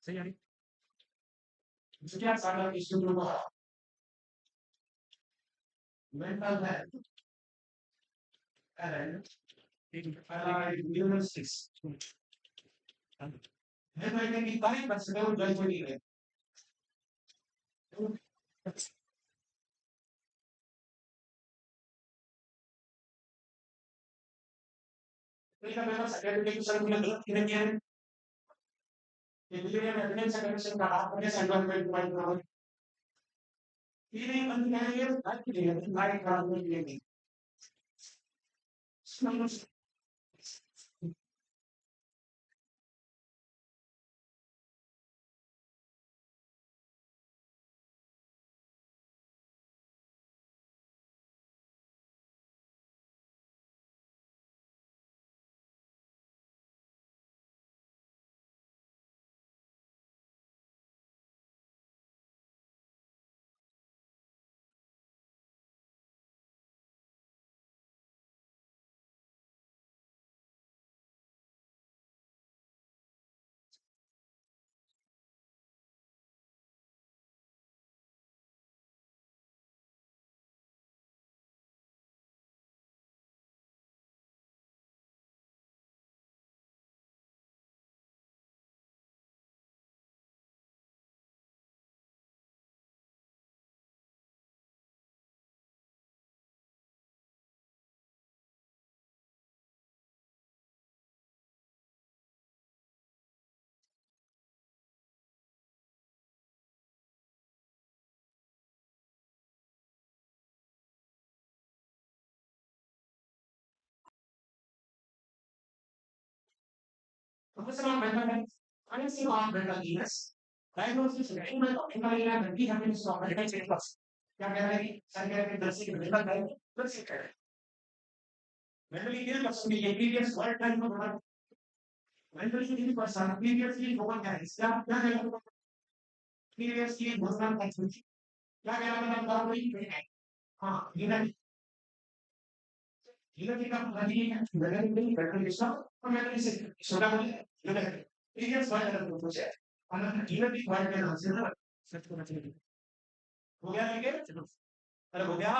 सही है क्या सारा issue mental health and neuroscience have identified possible gradually mereka memang akademik saya punya gelap kira-kira jadi dia memang saya punya sangat baik ini pentingnya nanti dia naik kalau ini Professional mental health, analysis of mental illness, diagnosis and treatment of mental illness and rehabilitation of mental illness. क्या कह रहे हैं psychiatric दर्शी के mental health दर्शी कह रहे हैं मेंटली इल पर्सन के प्रीवियस वर्ड टाइम में बना mentally ill person previously known as क्या कह रहे हैं प्रीवियसली नोन एक्टिविटी क्या कह रहा है बताओ कोई हां यूनिटी का मतलब ये है मेंटली मेंटलिज्म और मेंटलिज्म सोडा बोले प्रीवियस वर्ड का प्रोसेस है और यूनिटी वर्ड के नाम से ना सर्च करना चाहिए हो गया लिखे चलो अरे हो गया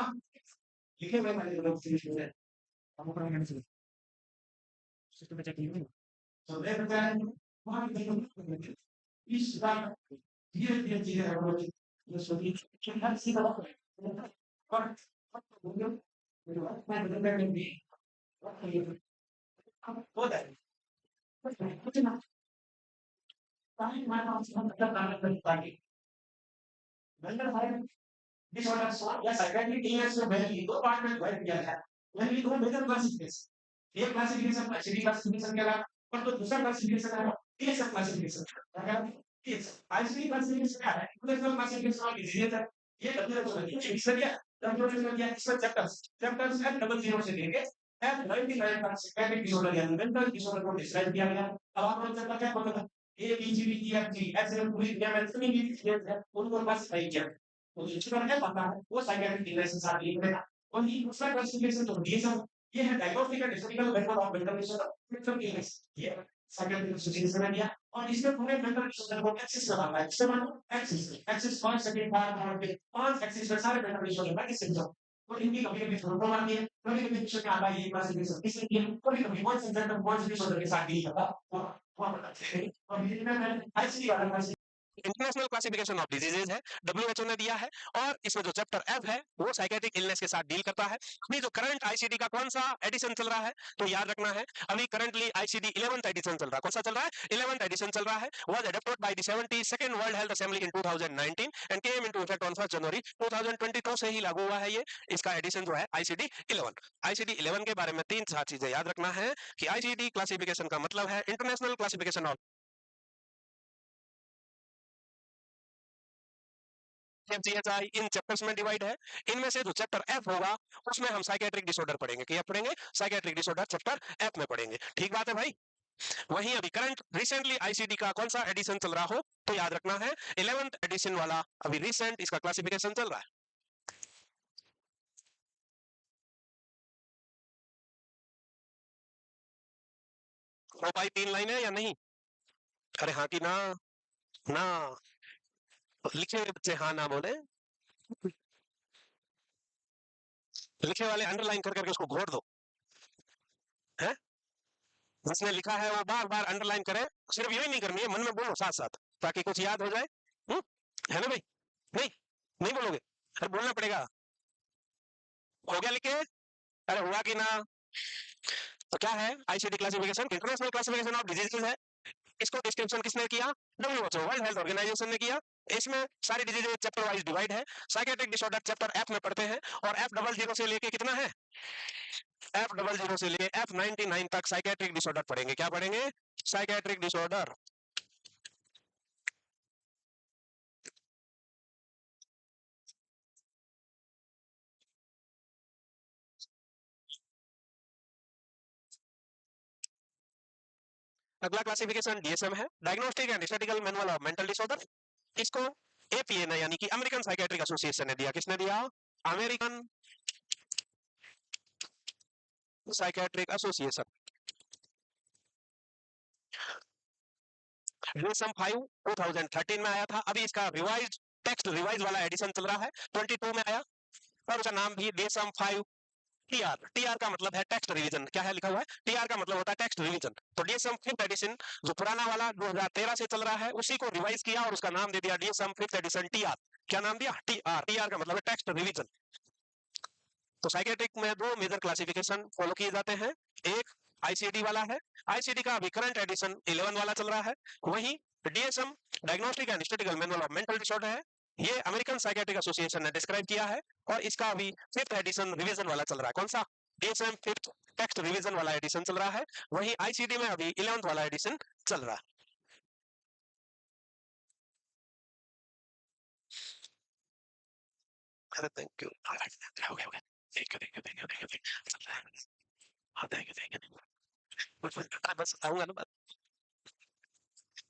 लिखे मैं मैंने लोग फिनिश हो गया हम ऊपर मैंने से सिस्टम पे चेक किया तो मैं बता रहा हूं वहां पे इस बार धीरे धीरे चीजें हो रही है सोची कि हर चीज का और हो गया मेरे बाद मैं बदल में भी होता है कुछ ना ताकि मैं आपसे मतलब काम कर पाएंगे नंबर 5 disorder sort या psychiatric illness में mainly दो पार्ट में डिवाइड किया गया है mainly दो मेजर क्लासिफिकेशन एक क्लासिफिकेशन आईसीडी क्लासिफिकेशन के अलावा और तो दूसरा क्लासिफिकेशन है टीएसएफ क्लासिफिकेशन क्या है टीएसएफ आईसीडी क्लासिफिकेशन क्या है इंटरनेशनल क्लासिफिकेशन ऑफ डिजीजेज है ये डब्ल्यूएचओ ने डिक्शनरी दिया डब्ल्यूएचओ ने दिया इसमें चैप्टर्स है डबल जीरो से लेके एफ 99 का साइकियाट्रिक डिसऑर्डर या मेंटल डिसऑर्डर को डिस्क्राइब किया गया अब आप लोग चैप्टर क्या पढ़ोगे A B G B E F G ऐसे पूरी दुनिया में जितनी भी डिजीजेज है उनको क्लासिफाई किया तो जिसको क्या पता है वो साइकियाट्रिक इलनेस के साथ लिंक है और ये दूसरा क्लासिफिकेशन जो डीएसएम ये है diagnostic and discrimination method of mental disorder mental illness ये साइकियाट्रिक एसोसिएशन ने दिया और इसमें पूरे मेंटल डिसऑर्डर को एक्सिस लगा है इससे मतलब एक्सिस एक्सिस 5 सेकंड बाद में 5 एक्सिस में सारे मेंटल डिसऑर्डर में किस सिम्टम और इनकी कभी कभी थ्रोम्बोमा आती है कभी कभी विषय में आता है ये क्लासिफिकेशन किस लिए कभी कभी वन सिम्टम वन डिसऑर्डर के साथ डील करता वहां पर और ये मैं आईसीडी वाला इंटरनेशनल क्लासिफिकेशन ऑफ डिजीजेज है डब्ल्यूएचओ ने दिया है और इसमें जो चैप्टर एफ है वो साइकेट्रिक इलनेस के साथ डील करता है अभी जो करंट आईसीडी का कौन सा एडिशन चल रहा है तो याद रखना है अभी करंटली आईसीडी 11th एडिशन चल रहा है कौन सा चल रहा है 11th एडिशन चल रहा है was adopted by the 72nd world health assembly in 2019 and came into effect on 1 जनवरी 2022 से ही लागू हुआ है ये इसका एडिशन जो है आईसीडी 11 आईसीडी 11 के बारे में तीन चार चीजें याद रखना है कि आईसीडी क्लासिफिकेशन का मतलब है इंटरनेशनल क्लासिफिकेशन ऑफ एफजीएचआई इन चैप्टर्स में डिवाइड है इनमें से जो चैप्टर एफ होगा उसमें हम साइकेट्रिक डिसऑर्डर पढ़ेंगे क्या पढ़ेंगे साइकेट्रिक डिसऑर्डर चैप्टर एफ में पढ़ेंगे ठीक बात है भाई वहीं अभी करंट रिसेंटली आईसीडी का कौन सा एडिशन चल रहा हो तो याद रखना है 11th एडिशन वाला अभी रिसेंट इसका क्लासिफिकेशन चल रहा है हो पाई 3 लाइनें या नहीं अरे हाँ कि ना ना। लिखे हुए बच्चे हाँ ना बोले, लिखे वाले अंडरलाइन कर करके उसको घोट दो। है, जिसने लिखा है वो बार बार अंडरलाइन करे। सिर्फ यही नहीं करनी है, मन में बोलो साथ साथ, ताकि कुछ याद हो जाए। हम्म, है ना भाई? नहीं, नहीं बोलोगे? अरे बोलना पड़ेगा। हो गया लिख के? अरे हुआ कि ना? तो क्या है ICD classification? International classification of diseases है। इसको डिस्क्रिप्शन किसने किया? डब्ल्यूएचओ, वर्ल्ड हेल्थ ऑर्गेनाइजेशन ने किया। इसमें सारी डिजीज चैप्टर वाइज डिवाइड है। साइकेट्रिक डिसऑर्डर चैप्टर एफ में पढ़ते हैं, और एफ डबल जीरो से लेके कितना है, एफ डबल जीरो से लेके एफ 99 तक साइकेट्रिक डिसऑर्डर पढ़ेंगे। क्या पढ़ेंगे? Psychiatric disorder. अगला क्लासिफिकेशन डीएसएम है, diagnostic and statistical manual of mental disorder. इसको एपीए ने, यानी कि अमेरिकन साइकेट्रिक एसोसिएशन ने दिया। किसने दिया? American psychiatric association. डीएसएम 5 2013 में आया था। अभी इसका रिवाइज टेक्स्ट रिवाइज वाला एडिशन चल रहा है, 22 में आया, और उसका नाम भी डीएसएम 5 टीआर। टीआर का मतलब है टेक्स्ट रिवीजन। क्या है लिखा हुआ है? टीआर का मतलब होता है टेक्स्ट रिवीजन। तो डीएसएम फिफ्थ एडिशन, जो पुराना वाला 2013 से चल रहा है, उसी को रिवाइज किया और उसका नाम दे दिया डीएसएम फिफ्थ एडिशन टीआर। क्या नाम दिया? टीआर। टीआर का मतलब है टेक्स्ट रिवीजन। तो साइकेट्रिक में दो मेजर क्लासिफिकेशन फॉलो किए जाते हैं। एक आईसीडी वाला है, आईसीडी का अभी करंट एडिशन 11 वाला चल रहा है। वही DSM, diagnostic and statistical manual of mental disorder है। ये अमेरिकन साइकेट्रिक एसोसिएशन ने डिस्क्राइब किया है, और इसका अभी फिफ्थ एडिशन रिवीजन वाला चल रहा है। कौन सा? डीएसएम फिफ्थ टेक्स्ट रिवीजन वाला एडिशन चल रहा है। वही आईसीडी में अभी 11th वाला एडिशन चल रहा है। अरे थैंक यू, हो गया हो गया, thank you thank you thank you thank you. हाँ थैंक यू थैंक यू। बस आऊंगा ना।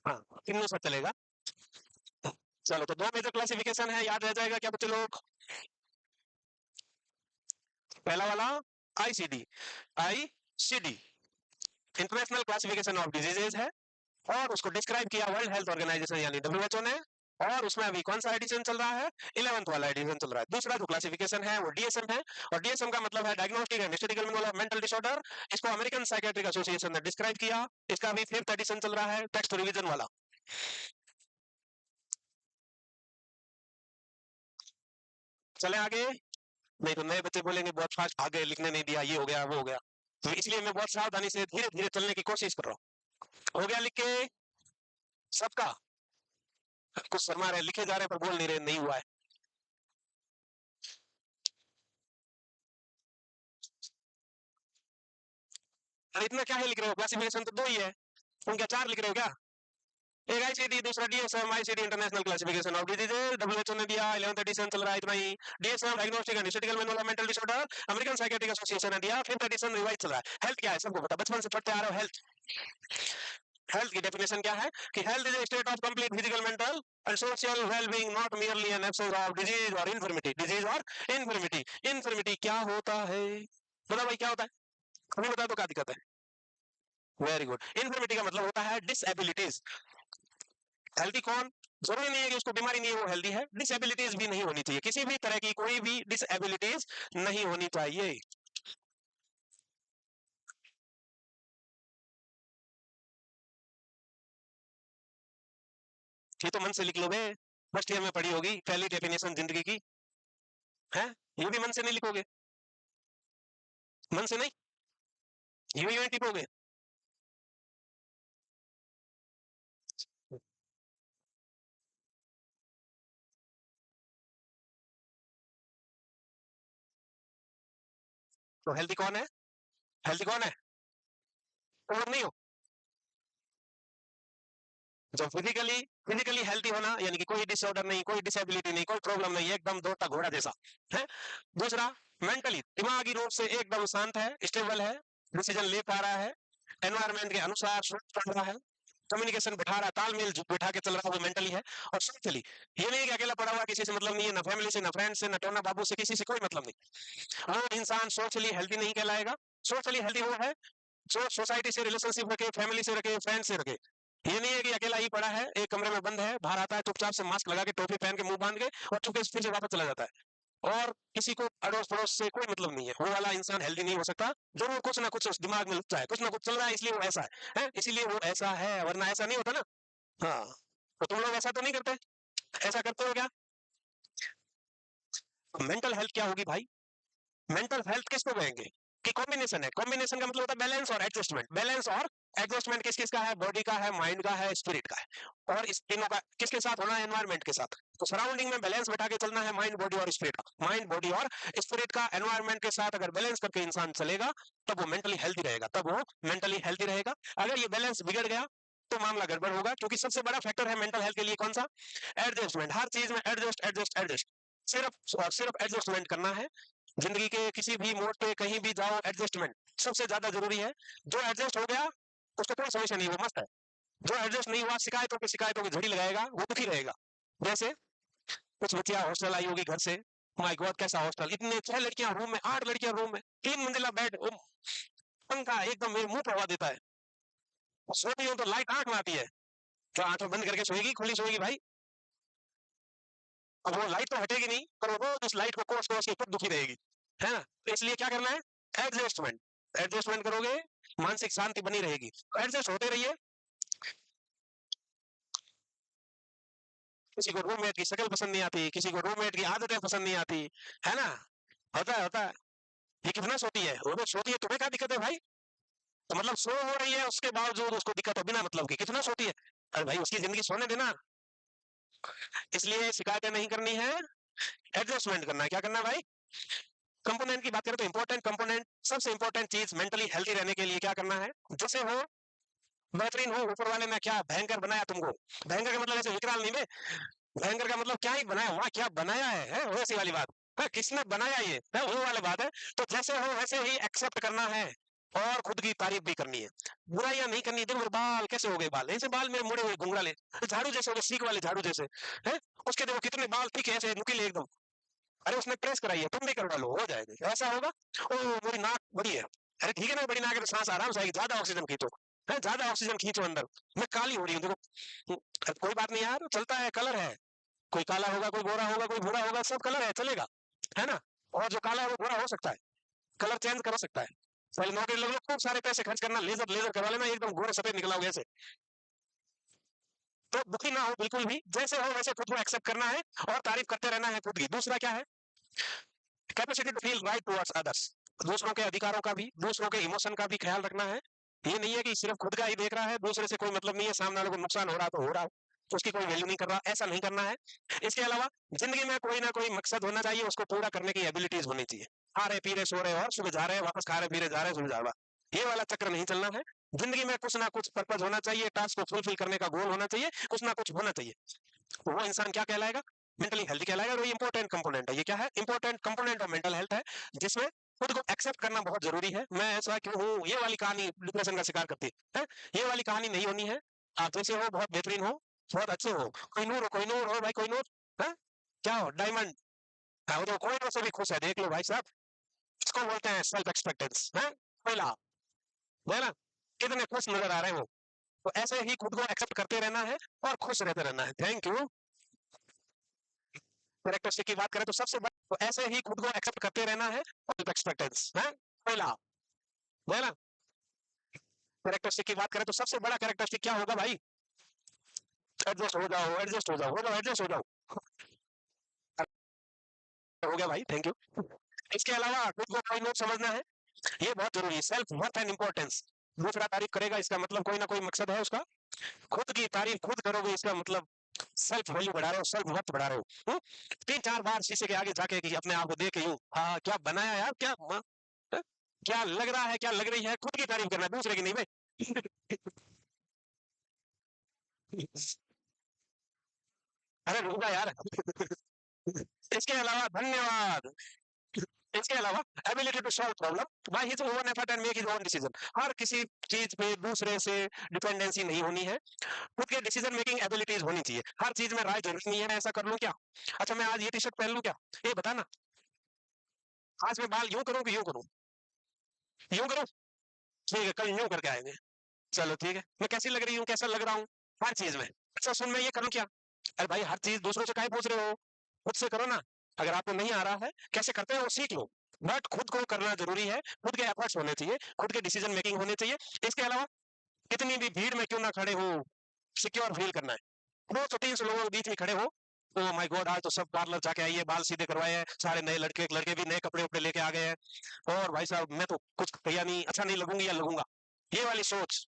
हाँ, तीनों सब चलेगा। चलो, तो दो मेजर क्लासिफिकेशन है, याद रह जाएगा क्या बच्चे लोग? पहला वाला ICD, ICD international classification of diseases है, और उसको डिस्क्राइब किया वर्ल्ड हेल्थ ऑर्गेनाइजेशन यानी डब्ल्यूएचओ ने। और उसमें अभी कौन सा एडिशन चल रहा है? 11th वाला एडिशन चल रहा है। दूसरा जो क्लासिफिकेशन है वो डीएसएम है, और डीएसएम का मतलब है diagnostic and statistical manual of mental disorder. इसको अमेरिकन साइकेट्रिक एसोसिएशन ने डिस्क्राइब किया। इसका अभी फिफ्थ एडिशन चल रहा है, टेक्स्ट रिवीजन वाला। चले आगे। नहीं तो नए बच्चे बोलेंगे बहुत फास्ट आगे लिखने नहीं दिया, ये हो गया वो हो गया। तो इसलिए मैं बहुत सावधानी से धीरे धीरे चलने की कोशिश कर रहा हूँ। हो गया लिख के सबका? कुछ शर्मा रहे, लिखे जा रहे पर बोल नहीं रहे, नहीं हुआ है। अरे इतना क्या है लिख रहे हो? क्लासिफिकेशन तो दो ही है, तुम क्या चार लिख रहे हो क्या? एक आईसीडी, दूसरा DSM, ICD international classification of diseases, WHO ने दिया, 11th एडिशन चल रहा है, इतना ही। DSM diagnostic and statistical manual of mental disorder, American psychiatric association ने दिया, 5th एडिशन रिवाइज चल रहा है। हेल्थ क्या है सबको पता, बचपन से पढ़ते आ रहे हो हेल्थ। हेल्थ की डेफिनेशन क्या है? कि health is state of complete physical, mental and social wellbeing, not merely an absence of disease और इन्फर्मिटी। डिजीज और इन्फर्मिटी। इन्फर्मिटी क्या होता है? बताओ भाई क्या होता है? हमें बता दो क्या दिक्कत है। Very good. इन्फर्मिटी का मतलब होता है डिसएबिलिटीज। हेल्दी कौन? जरूरी नहीं है कि उसको बीमारी नहीं है वो हेल्दी है। डिसएबिलिटीज भी नहीं होनी चाहिए, किसी भी तरह की कोई भी डिसएबिलिटीज नहीं होनी चाहिए। ये तो मन से लिख लो बे, फर्स्ट ईयर में पढ़ी होगी पहली डेफिनेशन जिंदगी की। है, ये भी मन से नहीं लिखोगे? मन से नहीं, यूं यूं टिपोगे? तो हेल्दी कौन है? हेल्दी कौन है? और नहीं हो। जब फिजिकली फिजिकली हेल्थी होना, यानी कि कोई डिसऑर्डर नहीं, कोई डिसेबिलिटी नहीं, कोई प्रॉब्लम नहीं, एकदम दौड़ता घोड़ा जैसा है। दूसरा, मेंटली दिमागी रूप से एकदम शांत है, स्टेबल है, डिसीजन ले पा रहा है, एनवायरमेंट के अनुसार सोच पा रहा है, कम्युनिकेशन बैठा रहा है, तालमेल बैठा के चल रहा है, वो मेंटली है। और सोशली, ये नहीं कि अकेला पड़ा हुआ, किसी से मतलब नहीं है, ना फैमिली से, ना फ्रेंड से, ना टोना बाबू से, किसी से कोई मतलब नहीं। वो इंसान सोशली हेल्थी नहीं कहलाएगा। सोशली हेल्थी वो है जो सोसाइटी से रिलेशनशिप रखे, फैमिली से रखे, फ्रेंड से रखे। ये नहीं है कि अकेला ही पड़ा है, एक कमरे में बंद है, बाहर आता है चुपचाप से मास्क लगा के, टोपी पहन के, मुंह बांध के, और चुपके से फिर से वापस चला जाता है, और किसी को अड़ोस पड़ोस से कोई मतलब नहीं है। वो वाला इंसान हेल्दी नहीं हो सकता। जरूर कुछ ना कुछ उस दिमाग में लगता है, कुछ ना कुछ चल रहा है, इसलिए वो ऐसा है? इसीलिए वो ऐसा है, वरना ऐसा नहीं होता ना। हाँ, तो तुम लोग ऐसा तो नहीं करते? ऐसा करते हो क्या? मेंटल हेल्थ क्या होगी भाई? मेंटल हेल्थ किसको कहेंगे? कि कॉम्बिनेशन है। कॉम्बिनेशन का मतलब होता है बैलेंस और एडजस्टमेंट। बैलेंस और एडजस्टमेंट किस किस का है? बॉडी का है, माइंड का है, स्पिरिट का है। और इस तीनों का किसके साथ होना है? एनवायरमेंट के साथ। तो सराउंडिंग में बैलेंस बैठा के चलना है, माइंड बॉडी और स्पिरिट का। माइंड बॉडी और स्पिरिट का एनवायरमेंट के साथ अगर बैलेंस करके इंसान चलेगा, तब वो मेंटली हेल्थी रहेगा, तब वो मेंटली हेल्थी रहेगा। अगर ये बैलेंस बिगड़ गया तो मामला गड़बड़ होगा, क्योंकि सबसे बड़ा फैक्टर है मेंटल हेल्थ के लिए कौन सा? एडजस्टमेंट। हर चीज में एडजस्ट एडजस्ट एडजस्ट, सिर्फ और सिर्फ एडजस्टमेंट करना है। जिंदगी के किसी भी मोड़ पे कहीं भी जाओ, एडजस्टमेंट सबसे ज्यादा जरूरी है। जो एडजस्ट हो गया उसको कोई समस्या नहीं, वो मस्त है। जो एडजस्ट नहीं हुआ, शिकायतों की झड़ी लगाएगा, वो दुखी रहेगा। जैसे कुछ बच्चियां हॉस्टल आई होगी घर से, माय गॉड कैसा हॉस्टल, इतने 6 लड़कियां रूम में, 8 लड़कियां रूम में, 3 मंजिला बेड, पंखा एकदम मेरे मुंह पर हवा देता है, सोती हूँ तो लाइट आंख में आती है, तो आंखें बंद करके सोएगी, खुली सोएगी भाई? अब वो लाइट तो हटेगी नहीं, पर वो रोज उस लाइट को कोस कोस के खुद दुखी रहेगी, है ना? तो इसलिए क्या करना है? एडजस्टमेंट। एडजस्टमेंट करोगे, मानसिक शांति बनी रहेगी। एडजस्ट होते रहिए। किसी को रूममेट की शक्ल पसंद नहीं आती, किसी को रूममेट की आदतें पसंद नहीं आती, है ना? होता है, होता है। ये कितना सोती है, वो तो सोती है, तुम्हें क्या दिक्कत है भाई? तो मतलब सो हो रही है, उसके बावजूद उसको दिक्कत है बिना मतलब की, कितना सोती है? अरे भाई उसकी जिंदगी सोने देना। इसलिए शिकायतें नहीं करनी है, एडजस्टमेंट करना है। क्या करना है भाई? कंपोनेंट की बात करें तो इंपॉर्टेंट कंपोनेंट, सबसे इंपॉर्टेंट चीज मेंटली हेल्थी रहने के लिए क्या करना है? जैसे हो, बेहतरीन हो, ऊपर वाले ने क्या भयंकर बनाया तुमको। भयंकर का मतलब ऐसे विकराल नहीं, में भयंकर का मतलब क्या ही बनाया, वाह क्या बनाया है, वैसी वाली बात है, किसने बनाया ये है, वो वाली बात है। तो जैसे हो वैसे ही एक्सेप्ट करना है, और खुद की तारीफ भी करनी है। बुराइयां नहीं करनी। देखो मेरे बाल कैसे हो गए, बाल ऐसे, बाल मेरे मुड़े हुए घुंघराले, झाड़ू जैसे हो गए, सीख वाले झाड़ू जैसे, है? उसके देखो कितने बाल ठीक है, ऐसे नुकीले एकदम। अरे उसने प्रेस कराई है, तुम भी करवा लो, हो जाएगा। ऐसा होगा? ओ मेरी नाक बड़ी है। अरे ठीक है ना, बड़ी नाक है तो सांस आराम से आएगी, ज्यादा ऑक्सीजन खींचो, है, ज्यादा ऑक्सीजन खींचो अंदर। मैं काली हो रही हूँ देखो, कोई बात नहीं यार, चलता है, कलर है। कोई काला होगा, कोई गोरा होगा, कोई भूरा होगा, सब कलर है, चलेगा, है ना? और जो काला है वो गोरा हो सकता है, कलर चेंज कर सकता है। पहले नौकरी लग लो, खूब सारे पैसे खर्च करना, लेजर लेजर करवा लेना, एकदम गोरे सफेद निकला हो ऐसे। तो दुखी ना हो बिल्कुल भी, जैसे हो वैसे खुद को एक्सेप्ट करना है, और तारीफ करते रहना है खुद की। दूसरा क्या है? Capacity to feel right towards others. दूसरों के अधिकारों का भी, दूसरों के इमोशन का भी ख्याल रखना है। ये नहीं है कि सिर्फ खुद का ही देख रहा है, दूसरे से कोई मतलब नहीं है, सामने वाले को नुकसान हो रहा तो हो रहा है, तो उसकी कोई वैल्यू नहीं कर रहा, ऐसा नहीं करना है। इसके अलावा जिंदगी में कोई ना कोई मकसद होना चाहिए, उसको पूरा करने की एबिलिटीज होनी चाहिए। खा रहे पी रहे सो रहे और सुबह जा रहे हैं, वापस खा रहे पी रहे जा रहे हैं, सुबह जा रहे, ये वाला चक्र नहीं चलना है। जिंदगी में कुछ ना कुछ पर्पज होना चाहिए, टास्क को फुलफिल करने का गोल होना चाहिए, कुछ ना कुछ होना चाहिए। तो वो इंसान क्या कहलाएगा? मेंटली हेल्थी कहलाएगा। और ये इंपॉर्टेंट कंपोनेंट है। ये क्या है? Important component of mental health है, जिसमें खुद को एक्सेप्ट करना बहुत जरूरी है। मैं ऐसा क्यों हूँ, ये वाली कहानी डिप्रेशन का शिकार करती है, ये वाली कहानी नहीं होनी है। आप जैसे हो, बहुत बेहतरीन हो, बहुत अच्छे हो, कोई नूर हो भाई, कोई नूर है, क्या हो, डायमंड, वो तो कोई नूर से भी खुश है, देख लो भाई साहब। इसको बोलते हैं सेल्फ एक्सपेक्टेंस, है, कोयला, है ना? कितने खुश नजर आ रहे हो। तो ऐसे ही खुद को एक्सेप्ट करते रहना है, और खुश रहते रहना है। Thank you. कैरेक्टरिस्टिक की बात करें तो सबसे बड़ा, तो ऐसे ही खुद को एक्सेप्ट करते रहना है, और एक्सपेक्टेंस है, पहला, है ना? कैरेक्टरिस्टिक की बात करें तो सबसे बड़ा कैरेक्टरिस्टिक क्या होगा भाई? एडजस्ट हो जाओ, एडजस्ट हो जाओ, हो जाओ, एडजस्ट हो जाओ। हो गया भाई, थैंक यू। इसके अलावा खुद को कोई नोट समझना है, ये बहुत जरूरी है। Self worth and importance. दूसरा तारीफ करेगा, इसका मतलब कोई ना कोई मकसद है उसका। खुद की तारीफ खुद करोगे, इसका मतलब सेल्फ वैल्यू बढ़ा रहे हो, सेल्फ वर्थ बढ़ा रहे हो। 3-4 बार शीशे के आगे जाके कि अपने आप को देख के यूं, हाँ क्या बनाया यार, क्या क्या लग रहा है, क्या लग रही है, खुद की तारीफ करना, दूसरे की नहीं भाई। अरे रुक जा यार। इसके अलावा धन्यवाद। इसके अलावा ability to solve problem by his own effort and make his own decision. हर किसी चीज पे दूसरे से डिपेंडेंसी नहीं होनी है, खुद के डिसीजन मेकिंग एबिलिटीज होनी चाहिए। हर चीज में राय जरूरी नहीं है, मैं ऐसा कर लूं क्या, अच्छा मैं आज ये टी शर्ट पहन लूं क्या, ये बता ना, आज मैं बाल यूं करूं कि यूं करूं, यूं करूं, ठीक है कल यूं करके आएंगे, चलो ठीक है, मैं कैसी लग रही हूँ, कैसा लग रहा हूँ हर चीज में। अच्छा सुन, मैं ये करूँ क्या? अरे भाई हर चीज दूसरों से काहे पूछ रहे हो, खुद से करो ना। अगर आपको नहीं आ रहा है कैसे करते हैं वो सीख लो, बट खुद को करना जरूरी है, खुद के एफर्ट्स होने चाहिए, खुद के डिसीजन मेकिंग होने चाहिए। इसके अलावा कितनी भी भीड़ में क्यों ना खड़े हो, सिक्योर फील करना है। 200-300 लोगों के बीच में खड़े हो, ओ माय गॉड आज तो सब पार्लर जाके आइए, बाल सीधे करवाए हैं, सारे नए लड़के लड़के भी नए कपड़े उपड़े लेके आ गए हैं, और भाई साहब मैं तो कुछ भैया नहीं अच्छा नहीं लगूंगी या लगूंगा, ये वाली सोच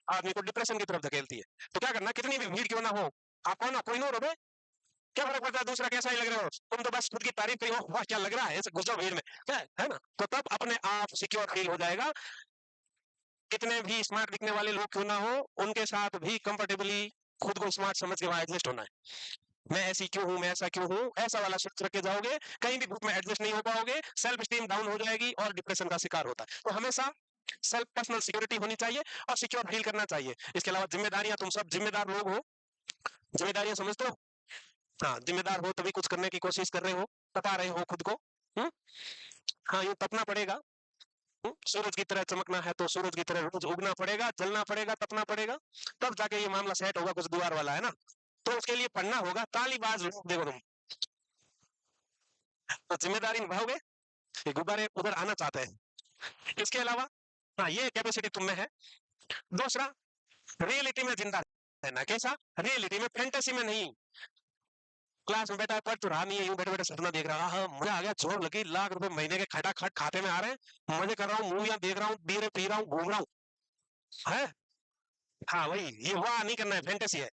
आदमी को डिप्रेशन की तरफ धकेलती है। तो क्या करना, कितनी भी भीड़ क्यों ना हो, आप हो ना, कोई नो रहे, क्या फर्क पड़ता है दूसरा कैसा ही लग रहे हो, तुम तो बस खुद की तारीफ करी हो, वाह क्या लग रहा है, ऐसे घुस जाओ भीड़ में, क्या है ना, तो तब अपने आप सिक्योर फील हो जाएगा। कितने भी स्मार्ट दिखने वाले लोग क्यों ना हो, उनके साथ भी कंफर्टेबली खुद को स्मार्ट समझ के वहां एडजस्ट होना है। मैं ऐसी क्यों हूं, मैं ऐसा क्यों हूं, ऐसा वाला सोच रख के जाओगे, कहीं भी ग्रुप में एडजस्ट नहीं हो पाओगे, सेल्फ स्टीम डाउन हो जाएगी और डिप्रेशन का शिकार होता है। तो हमेशा सेल्फ पर्सनल सिक्योरिटी होनी चाहिए और सिक्योर फील करना चाहिए। इसके अलावा जिम्मेदारियां, तुम सब जिम्मेदार लोग हो, जिम्मेदारियां समझते हो? हाँ, जिम्मेदार हो तभी कुछ करने की कोशिश कर रहे हो, तपा रहे हो खुद को। हम्म? हाँ, यूं तपना पड़ेगा। सूरज की तरह चमकना है तो सूरज की तरह रोज उगना पड़ेगा, जलना पड़ेगा, तपना पड़ेगा, तब जाके ये मामला सेट होगा, कुछ दीवार वाला है ना। तो उसके लिए पढ़ना होगा, तालीबाज लोग देखो तुम, तो जिम्मेदारी निभाओगे, ये गुब्बारे उधर आना चाहते हैं। इसके अलावा हाँ, ये कैपेसिटी तुम में है। दूसरा, रियलिटी में जिंदा रहना, कैसा? रियलिटी में, फैंटेसी में नहीं। क्लास में बैठा है, पढ़ तो रहा नहीं है, यूं बैठे बैठे सपना देख रहा, हाँ मजा आ गया, जोर लगी, लाख रुपए महीने के खटा खट खाते में आ रहे हैं, मजे कर रहा हूँ, मूवियां देख रहा हूँ, बीरे पी रहा हूँ, घूम रहा हूँ, है। हाँ वही, ये वाह नहीं करना है, फैंटेसी है।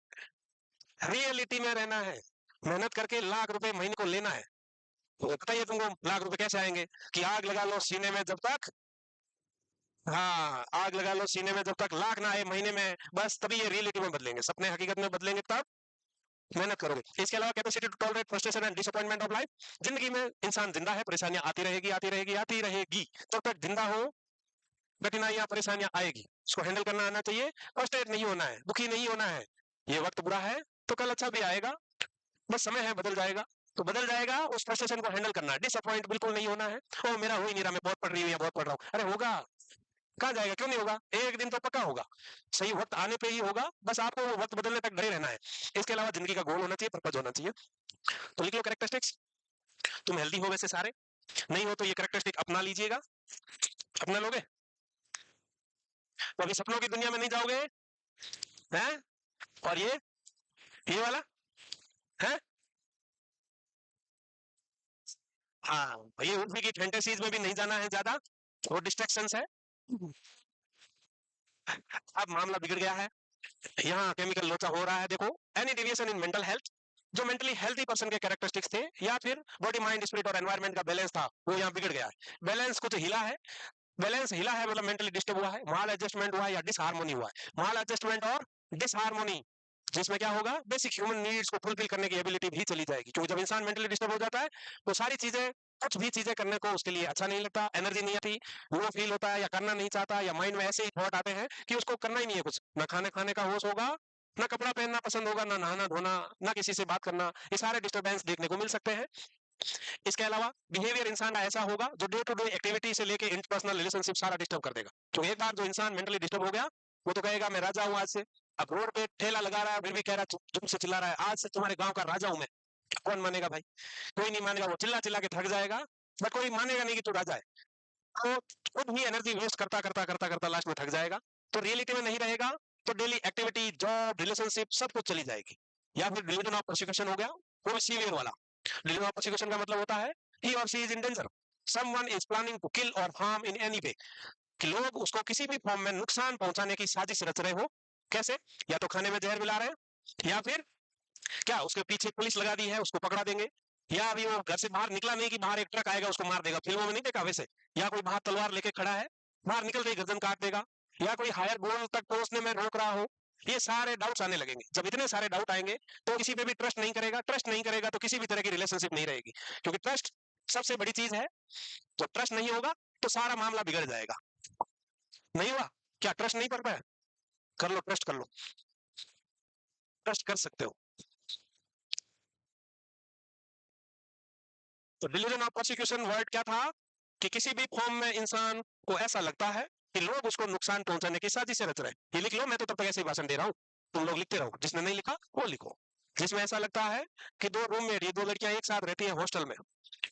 रियलिटी में रहना है, मेहनत करके लाख रुपए महीने को लेना है। तो बताइए तुमको लाख रुपए कैसे आएंगे, कि आग लगा लो सीने में जब तक, हाँ आग लगा लो सीने में जब तक लाख ना आए महीने में, बस तभी ये रियलिटी में बदलेंगे, सपने हकीकत में बदलेंगे तब मेहनत करोगे। इसके अलावा capacity to tolerate frustration and disappointment of life, जिंदगी में इंसान जिंदा है, परेशानियां आती रहेगी आती रहेगी आती रहेगी, तब तक जिंदा हो, कठिनाइयां परेशानियां आएगी, उसको हैंडल करना आना चाहिए, फ्रस्ट्रेट नहीं होना है, दुखी नहीं होना है। ये वक्त बुरा है तो कल अच्छा भी आएगा, बस समय है, बदल जाएगा, तो बदल जाएगा, उस फ्रस्ट्रेशन को हैंडल करना है। डिसअपॉइंट बिल्कुल नहीं होना है, ओ मेरा हो ही नहीं रहा, मैं बहुत पढ़ रही हूँ या बहुत पढ़ रहा हूँ, अरे होगा, कहाँ जाएगा, क्यों नहीं होगा, एक दिन तो पक्का होगा, सही वक्त आने पे ही होगा, बस आपको वो वक्त बदलने तक डरे रहना है। इसके अलावा जिंदगी का गोल होना चाहिए, पर्पज होना चाहिए। तो लिख लो कैरेक्टरिस्टिक्स, तुम हेल्दी हो वैसे सारे, नहीं हो तो ये कैरेक्टरिस्टिक अपना लीजिएगा, अपना लोगे तो अभी सपनों की दुनिया में नहीं जाओगे, हैं? और ये वाला है, हाँ ये उर्फी की फैंटेसीज में भी नहीं जाना है ज्यादा, वो डिस्ट्रैक्शंस है। अब मामला बिगड़ गया है, यहाँ केमिकल लोचा हो रहा है, देखो। Any deviation in mental health, जो मेंटली हेल्थी पर्सन के कैरेक्टरिस्टिक्स थे, या फिर बॉडी माइंड स्पिरिट और एनवायरनमेंट का बैलेंस था, वो यहाँ बिगड़ गया है। बैलेंस कुछ हिला है, बैलेंस हिला है मतलब मेंटली डिस्टर्ब हुआ है, माल एडजस्टमेंट हुआ है या डिसहार्मोनी हुआ है, माल एडजस्टमेंट और डिसहार्मोनी, जिसमें क्या होगा, बेसिक ह्यूमन नीड्स को फुलफिल करने की एबिलिटी भी चली जाएगी, क्योंकि जब इंसान मेंटली डिस्टर्ब हो जाता है तो सारी चीजें, कुछ भी चीजें करने को उसके लिए अच्छा नहीं लगता, एनर्जी नहीं आती, लो फील होता है या करना नहीं चाहता, या माइंड में ऐसे ही थॉट आते हैं कि उसको करना ही नहीं है कुछ, ना खाने खाने का होश होगा, ना कपड़ा पहनना पसंद होगा, ना नहाना धोना, ना किसी से बात करना, ये सारे डिस्टर्बेंस देखने को मिल सकते हैं। इसके अलावा बिहेवियर इंसान का ऐसा होगा जो डे टू डे एक्टिविटी से लेके इंटरपर्सनल रिलेशनशिप सारा डिस्टर्ब कर देगा। तो एक बार जो इंसान मेंटली डिस्टर्ब हो गया, वो तो कहेगा मैं राजा हूँ आज से। अब रोड पे ठेला लगा रहा है फिर भी कह रहा है, जुम से चिल्ला रहा है, आज से तुम्हारे गांव का राजा हूं मैं। कौन मानेगा भाई? कोई नहीं मानेगा, वो चिल्ला चिल्ला के थक जाएगा, बट कोई मानेगा नहीं कि तू राजा है। तो खुद ही एनर्जी वेस्ट करता करता करता करता लास्ट में थक जाएगा। तो रियलिटी में नहीं रहेगा, तो डेली एक्टिविटी, जॉब, रिलेशनशिप सब कुछ चली जाएगी। या फिर डिलीजन ऑफ प्रोसिक्यूशन हो गया, वो भी सीवियर वाला। डिलीजन ऑफ प्रोसिक्यूशन का मतलब होता है ही और she is in danger, someone is planning to kill और हार्म इन एनी वे, कि लोग उसको किसी भी फॉर्म में नुकसान पहुंचाने की साजिश रच रहे हो। कैसे? या तो खाने में जहर मिला रहे हैं, या फिर क्या उसके पीछे पुलिस लगा दी है, उसको पकड़ा देंगे, या अभी वो घर से बाहर निकला नहीं कि बाहर एक ट्रक आएगा उसको मार देगा, फिल्मों में नहीं देखा वैसे, या कोई बाहर तलवार लेके खड़ा है, बाहर निकल रही गर्दन काट देगा, या कोई हायर गोल तक पहुंचने में रोक रहा हो। ये सारे डाउट्स आने लगेंगे, जब इतने सारे डाउट आएंगे तो किसी पे भी ट्रस्ट नहीं करेगा, ट्रस्ट नहीं करेगा तो किसी भी तरह की रिलेशनशिप नहीं रहेगी, क्योंकि ट्रस्ट सबसे बड़ी चीज है। जब ट्रस्ट नहीं होगा तो सारा मामला बिगड़ जाएगा। नहीं हुआ? क्या ट्रस्ट नहीं कर पाया? कर लो, ट्रस्ट कर लो, ट्रस्ट कर सकते हो। तो डिलीजन ऑफ प्रोसिक्यूशन वर्ड क्या था, कि किसी भी फॉर्म में इंसान को ऐसा लगता है कि लोग उसको नुकसान पहुंचाने की साजिश से रच रहे हैं। ये लिख लो, मैं तो तब तक ऐसे ही भाषण दे रहा हूँ, तुम लोग लिखते रहो, जिसने नहीं लिखा वो लिखो। जिसमें ऐसा लगता है कि दो रूममेट, ये दो लड़कियां एक साथ रहती हैं हॉस्टल में,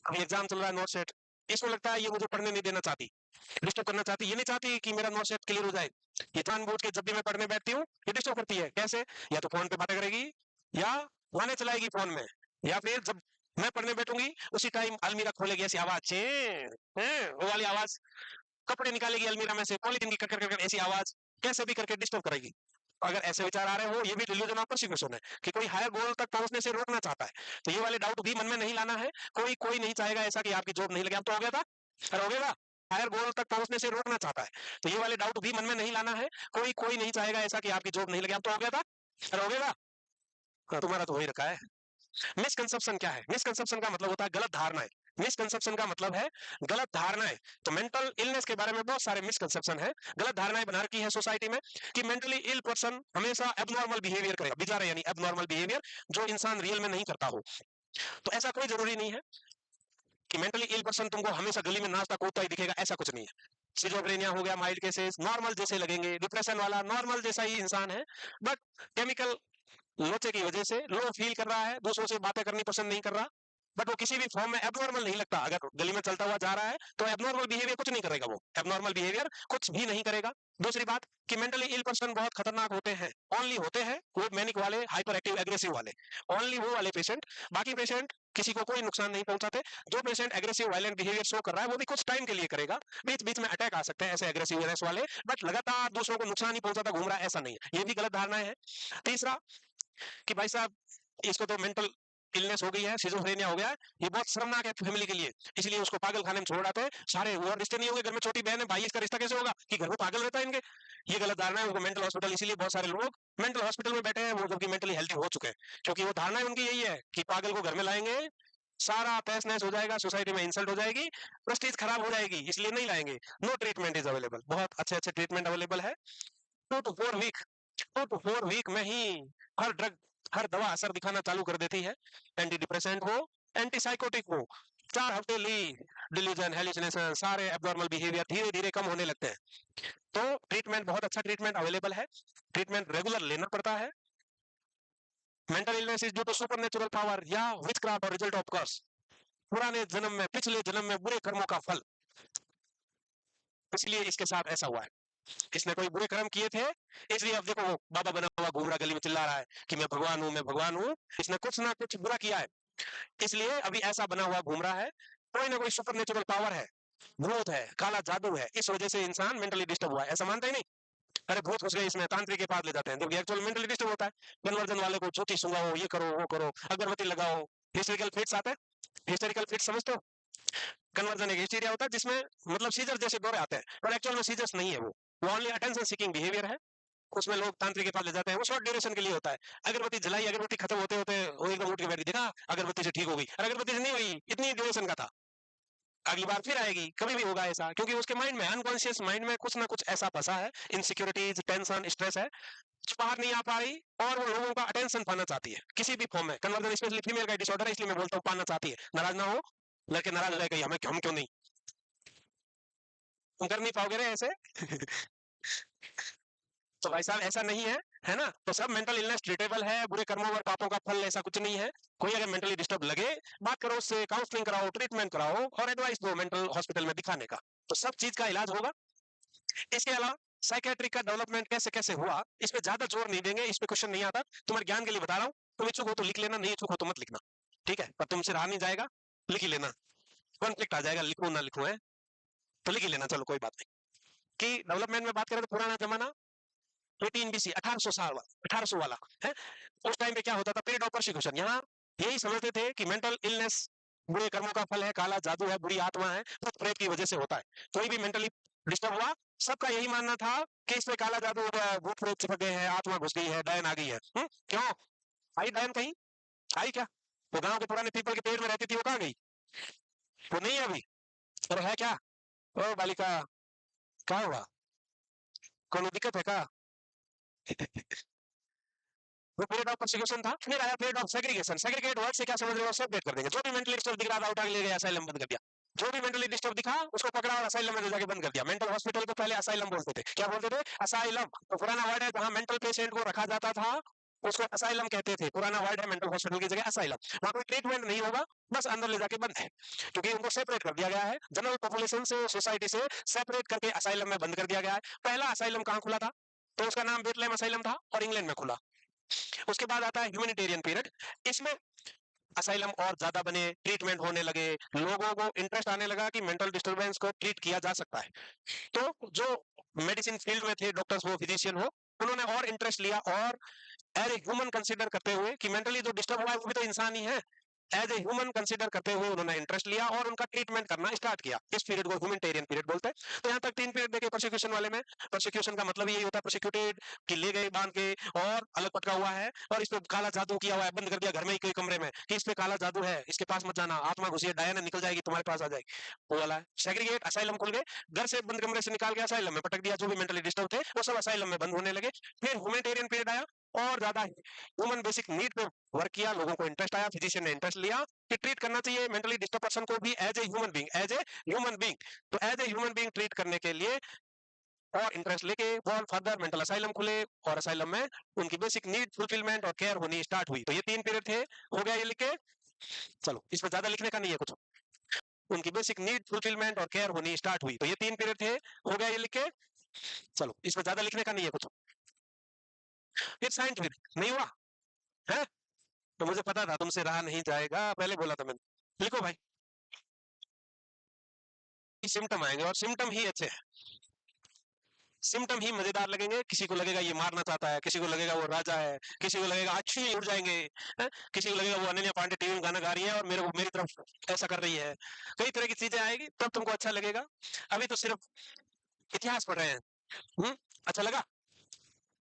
अभी एग्जाम चल रहा है, नोट सेट, इसमें लगता है ये मुझे पढ़ने नहीं देना चाहती, डिस्टर्ब करना चाहती, ये नहीं चाहती कि मेरा नोट सेट क्लियर हो जाए, ये जानबूझ के जब भी मैं पढ़ने बैठती हूँ ये डिस्टर्ब करती है। कैसे? या तो फोन पे बातें करेगी, या गाने चलाएगी फोन में, या फिर जब मैं पढ़ने बैठूंगी उसी टाइम अलमीरा खोलेगी, ऐसी आवाज छे वो वाली आवाज, कपड़े निकालेगी अलमीरा में से, पॉलिथीन की कट कट ऐसी आवाज, कैसे भी करके डिस्टर्ब करेगी। अगर ऐसे विचार आ रहे हो, ये भी डिल्यूजन ऑफ परसिक्यूशन है कि कोई हायर गोल तक पहुंचने से रोकना चाहता है। तो ये वाले डाउट भी मन में नहीं लाना है। कोई कोई नहीं चाहेगा ऐसा कि आपकी जॉब नहीं लगे। अब तो हो गया था, और हो गया, हायर गोल तक पहुंचने से रोकना चाहता है। तो ये वाले डाउट भी मन में नहीं लाना है। कोई कोई नहीं चाहेगा ऐसा कि आपकी जॉब नहीं लगे। अब तो हो गया था, और हो गया, तुम्हारा तो हो ही रखा है। मिसकंसेप्शन क्या है? मिसकंसेप्शन का मतलब होता है गलत धारणाएं। मिसकंसेप्शन का मतलब है गलत धारणाएं। तो मेंटल इलनेस के बारे में बहुत सारे मिसकंसेप्शन है, गलत धारणाएं बना रखी है सोसाइटी में कि मेंटली इल पर्सन हमेशा एबनॉर्मल बिहेवियर करेगा, बिचारा यानी एबनॉर्मल बिहेवियर जो इंसान रियल में नहीं करता हो। तो ऐसा कोई जरूरी नहीं है कि मेंटली इल पर्सन तुमको हमेशा गली में नाचता कूदता ही दिखेगा, ऐसा कुछ नहीं है। सिजोफ्रेनिया हो गया, माइल्ड केसेस नॉर्मल जैसे लगेंगे, डिप्रेशन वाला नॉर्मल जैसा ही इंसान है, बट केमिकल लोचे की वजह से लो फील कर रहा है, दूसरों से बातें करनी पसंद नहीं कर रहा, बट वो किसी भी फॉर्म में एबनॉर्मल नहीं लगता। अगर गली में चलता हुआ जा रहा है तो एबनॉर्मल बिहेवियर कुछ नहीं करेगा, वो एबनॉर्मल बिहेवियर कुछ भी नहीं करेगा। दूसरी बात कि मेंटली इल पर्सन बहुत खतरनाक होते हैं, ओनली होते हैं वो मैनिक वाले, हाइपर एक्टिव एग्रेसिव वाले, ओनली वो वाले पेशेंट। बाकी पेशेंट किसी को कोई नुकसान नहीं पहुंचाते। जो patient aggressive violent behaviour show कर रहा है वो भी कुछ टाइम के लिए करेगा, बीच बीच में अटैक आ सकते हैं ऐसे एग्रेसिव वाले, बट लगातार दूसरों को नुकसान ही पहुंचाता घूम रहा है, ऐसा नहीं है। ये भी गलत धारणा है। तीसरा कि भाई साहब इसको तो मेंटल इलनेस हो गई है, सिजोफ्रेनिया हो गया है, ये बहुत शर्मनाक है फैमिली के लिए, इसलिए उसको पागल खाने में छोड़ आते हैं सारे। और रिश्ते नहीं होंगे, घर में छोटी बहन है, भाई, इसका रिश्ता कैसे होगा कि घर में पागल रहता है इनके? ये गलत धारणा है। उनको मेंटल हॉस्पिटल, इसीलिए बहुत सारे लोग मेंटल हॉस्पिटल में बैठे हैं वो, जबकि मेंटली हेल्थी हो चुके हैं, क्योंकि वो धारणा उनकी यही है कि पागल को घर में लाएंगे सारा तहस नहस हो जाएगा, सोसाइटी में इंसल्ट हो जाएगी, प्रेस्टीज खराब हो जाएगी, इसलिए नहीं लाएंगे। नो ट्रीटमेंट इज अवेलेबल, बहुत अच्छे अच्छे ट्रीटमेंट अवेलेबल है। 2 to 4 वीक, 2 to 4 वीक में ही हर ड्रग, हर दवा असर दिखाना चालू कर देती है। एंटी डिप्रेसेंट हो, एंटी साइकोटिक हो, 4 हफ्ते ली, डिल्यूजन, हेलुसिनेशन, सारे एब्नॉर्मल बिहेवियर धीरे धीरे कम होने लगते हैं। तो ट्रीटमेंट, बहुत अच्छा ट्रीटमेंट अवेलेबल है, ट्रीटमेंट रेगुलर लेना पड़ता है। Mental illness is due to supernatural power या विचक्राफ्ट और रिजल्ट ऑफ कर्स, पुराने जन्म में, पिछले जन्म में बुरे कर्मों का फल, इसलिए इसके साथ ऐसा हुआ है। इसने कोई बुरे कर्म किए थे, इसलिए अब देखो वो बाबा बना हुआ घूम रहा गली में, चिल्ला रहा है कि मैं भगवान हूं, मैं भगवान हूं। इसने कुछ ना कुछ बुरा किया है, इसलिए अभी ऐसा बना हुआ घूम रहा है। कोई ना कोई सुपरनेचुरल पावर है, भूत है, काला जादू है, इस वजह से इंसान मेंटली डिस्टर्ब हुआ है। ऐसा मानते ही नहीं, अरे भूत घुस गए इसमें, तांत्रिक के पास ले जाते हैं, जबकि एक्चुअल मेंटली डिस्टर्ब होता है। कन्वर्जन वाले को ज्योतिष सुंगाओ, ये करो वो करो, अगरबत्ती लगाओ, हिस्टेरिकल फिट्स आते हैं। हिस्टेरिकल फिट्स समझते हो? कन्वर्जन एक हिस्टीरिया होता है जिसमें मतलब सीजर जैसे दौरे आते हैं, पर एक्चुअल में सीजर्स नहीं है, वो ओनली अटेंशन सीकिंग बिहेवियर है। उसमें लोग तांत्रिक के पास ले जाते हैं, वो शॉर्ट ड्यूरेशन के लिए होता है। अगरबत्ती जलाई, अगरबत्ती खत्म होते होते वो एकदम उठ के बैठ गई, देखा अगरबत्ती से ठीक हो गई, और अगरबत्ती से नहीं हुई, इतनी ड्यूरेशन का था, अगली बार फिर आएगी। कभी भी होगा ऐसा, क्योंकि उसके माइंड में, अनकॉन्शियस माइंड में कुछ ना कुछ ऐसा फंसा है, इनसिक्योरिटीज, टेंशन, स्ट्रेस है, जो बाहर नहीं आ पा रही, और वो लोगों का अटेंशन पाना चाहती है किसी भी फॉर्म में। कन्वर्जन स्पेशली फीमेल का डिसऑर्डर है, इसलिए मैं बोलता हूँ पाना चाहती है। नाराज ना हो, लड़के नाराज हो जाएगा, हम क्यों नहीं, तुम कर नहीं पाओगे रे ऐसे। तो भाई साहब ऐसा नहीं है, है ना? तो सब मेंटल इलनेस ट्रीटेबल है, बुरे कर्मों और पापों का फल ऐसा कुछ नहीं है। कोई अगर मेंटली डिस्टर्ब लगे, बात करो उससे, काउंसलिंग कराओ, ट्रीटमेंट कराओ, और एडवाइस दो मेंटल हॉस्पिटल में दिखाने का, तो सब चीज का इलाज होगा। इसके अलावा साइकेट्रिक का डेवलपमेंट कैसे कैसे हुआ, इस पे ज्यादा जोर नहीं देंगे, इस पे क्वेश्चन नहीं आता, तुम्हारे ज्ञान के लिए बता रहा हूँ। तुम इच्छुक हो तो लिख लेना, नहीं इच्छुक हो तो मत लिखना, ठीक है? पर तुमसे रहा नहीं जाएगा, लिख ही लेना। कॉन्फ्लिक्ट आ जाएगा, लिखूं ना लिखूं है, तो लिख ही लेना, चलो कोई बात नहीं। कि डेवलपमेंट में बात करें तो पुराना जमाना 18 BC, 1800 साल वाला, 1800 वाला है। उस टाइम पे क्या होता था? Period of persecution. यहाँ यही समझते थे कि मेंटल इलनेस बुरे कर्मों का फल है, काला जादू है, बुरी आत्मा है, भूत प्रेत की वजह से होता है। कोई भी मेंटली डिस्टर्ब हुआ, सबका यही मानना था कि इसमें काला जादू हो गया है, भूत प्रेत चिपक गए हैं, आत्मा घुस गई है, डायन आ गई है। क्यों आई डायन? कहीं आई क्या? वो गांव के पुराने पीपल के पेड़ में रहती थी, वो कहाँ गई? वो नहीं है अभी? अरे है क्या? ओ बालिका, क्या हुआ? कौन दिक्कत है क्या? वो पीरियड ऑफ परसिक्यूशन था, फिर आया period of segregation. Segregate word से क्या समझ रहे हो? सेपरेट कर देंगे, जो भी मेंटली डिस्टर्ब दिख रहा था उठा के ले गया, असाइलम बंद कर दिया। जो भी मेंटली डिस्टर्ब दिखा उसको पकड़ा और असाइलम में ले जाके बंद कर दिया। मेंटल हॉस्पिटल को पहले असाइलम बोलते थे, क्या बोलते थे? असाइलम। तो पुराना वर्ड है जहां मेंटल पेशेंट को रखा जाता था उसको असाइलम कहते थे। पुराना वर्ड है मेंटल हॉस्पिटल की जगह असाइलम। वहां कोई ट्रीटमेंट नहीं होगा, बस अंदर ले जाके बंद है, क्योंकि उनको सेपरेट कर दिया गया है जनरल पॉपुलेशन से, सोसाइटी से सेपरेट करके असाइलम में बंद कर दिया गया है। पहला असाइलम कहाँ खुला था? तो उसका नाम बेथलेहम असाइलम था और इंग्लैंड में खुला। उसके बाद आता है ह्यूमैनिटेरियन पीरियड। इसमें असाइलम और ज्यादा बने, ट्रीटमेंट होने लगे, लोगों को इंटरेस्ट आने लगा कि मेंटल डिस्टरबेंस को ट्रीट किया जा सकता है। तो जो मेडिसिन फील्ड में थे, डॉक्टर्स हो, फिजिशियन हो, उन्होंने और इंटरेस्ट लिया और एज ए ह्यूमन कंसीडर करते हुए कि मेंटली जो डिस्टर्ब हुआ है वो भी तो इंसान ही है, एज ए ह्यूमन कंसीडर करते हुए उन्होंने इंटरेस्ट लिया और उनका ट्रीटमेंट करना स्टार्ट किया। इस पीरियड को ह्यूमैनिटेरियन पीरियड बोलते हैं। तो यहाँ तक 3 पीरियड देखे प्रोसिक्यूशन वाले में। प्रोसिक्यूशन का मतलब यही होता है प्रोसिक्यूटेड कि ले गए बांध के और अलग पटका हुआ है और इस पे काला जादू किया हुआ है, बंद कर दिया घर में ही कोई कमरे में कि इस पे काला जादू है, इसके पास मत जाना, आत्मा घुसी है, डायना निकल जाएगी तुम्हारे पास आ जाएगी, वो वाला है। सेग्रीगेट असाइलम खुल गए, घर से बंद कमरे से निकाल के असाइलम में पटक दिया। जो भी मेंटली डिस्टर्ब थे वो सब असाइलम में बंद होने लगे। फिर ह्यूमैनिटेरियन पीरियड आया और ज्यादा ह्यूमन बेसिक नीड पे वर्क किया, लोगों को इंटरेस्ट आया, फिजिशियन ने इंटरेस्ट लिया कि ट्रीट करना चाहिए मेंटली डिस्टर्ब पर्सन को भी as a human being, as a human being. तो as a human being treat करने के लिए और इंटरेस्ट लेके और फर्दर मेंटल असाइलम खुले और असाइलम में उनकी बेसिक नीड फुलफिलमेंट और केयर होनी स्टार्ट हुई। तो ये 3 पीरियड थे, हो गया ये लिख के। चलो इसमें ज्यादा लिखने का नहीं है कुछ। उनकी बेसिक नीड फुलफिलमेंट और केयर होनी स्टार्ट हुई, तो ये 3 पीरियड थे, हो गया ये लिख के। चलो इसमें ज्यादा लिखने का नहीं है कुछ। फिर साइंटिफिक नहीं हुआ है, तो मुझे पता था तुमसे रहा नहीं जाएगा, पहले बोला था मैंने। लिखो भाई, सिम्टम आएंगे और सिम्टम ही अच्छे हैं, सिम्टम ही मजेदार लगेंगे। किसी को लगेगा ये मारना चाहता है, किसी को लगेगा वो राजा है, किसी को लगेगा अच्छी उड़ जाएंगे, है? किसी को लगेगा वो अनन्या पांडे टीवी में गाना गा रही है और मेरी तरफ ऐसा कर रही है। कई तरह की चीजें आएगी तब तुमको अच्छा लगेगा। अभी तो सिर्फ इतिहास पढ़ रहे हैं। अच्छा लगा?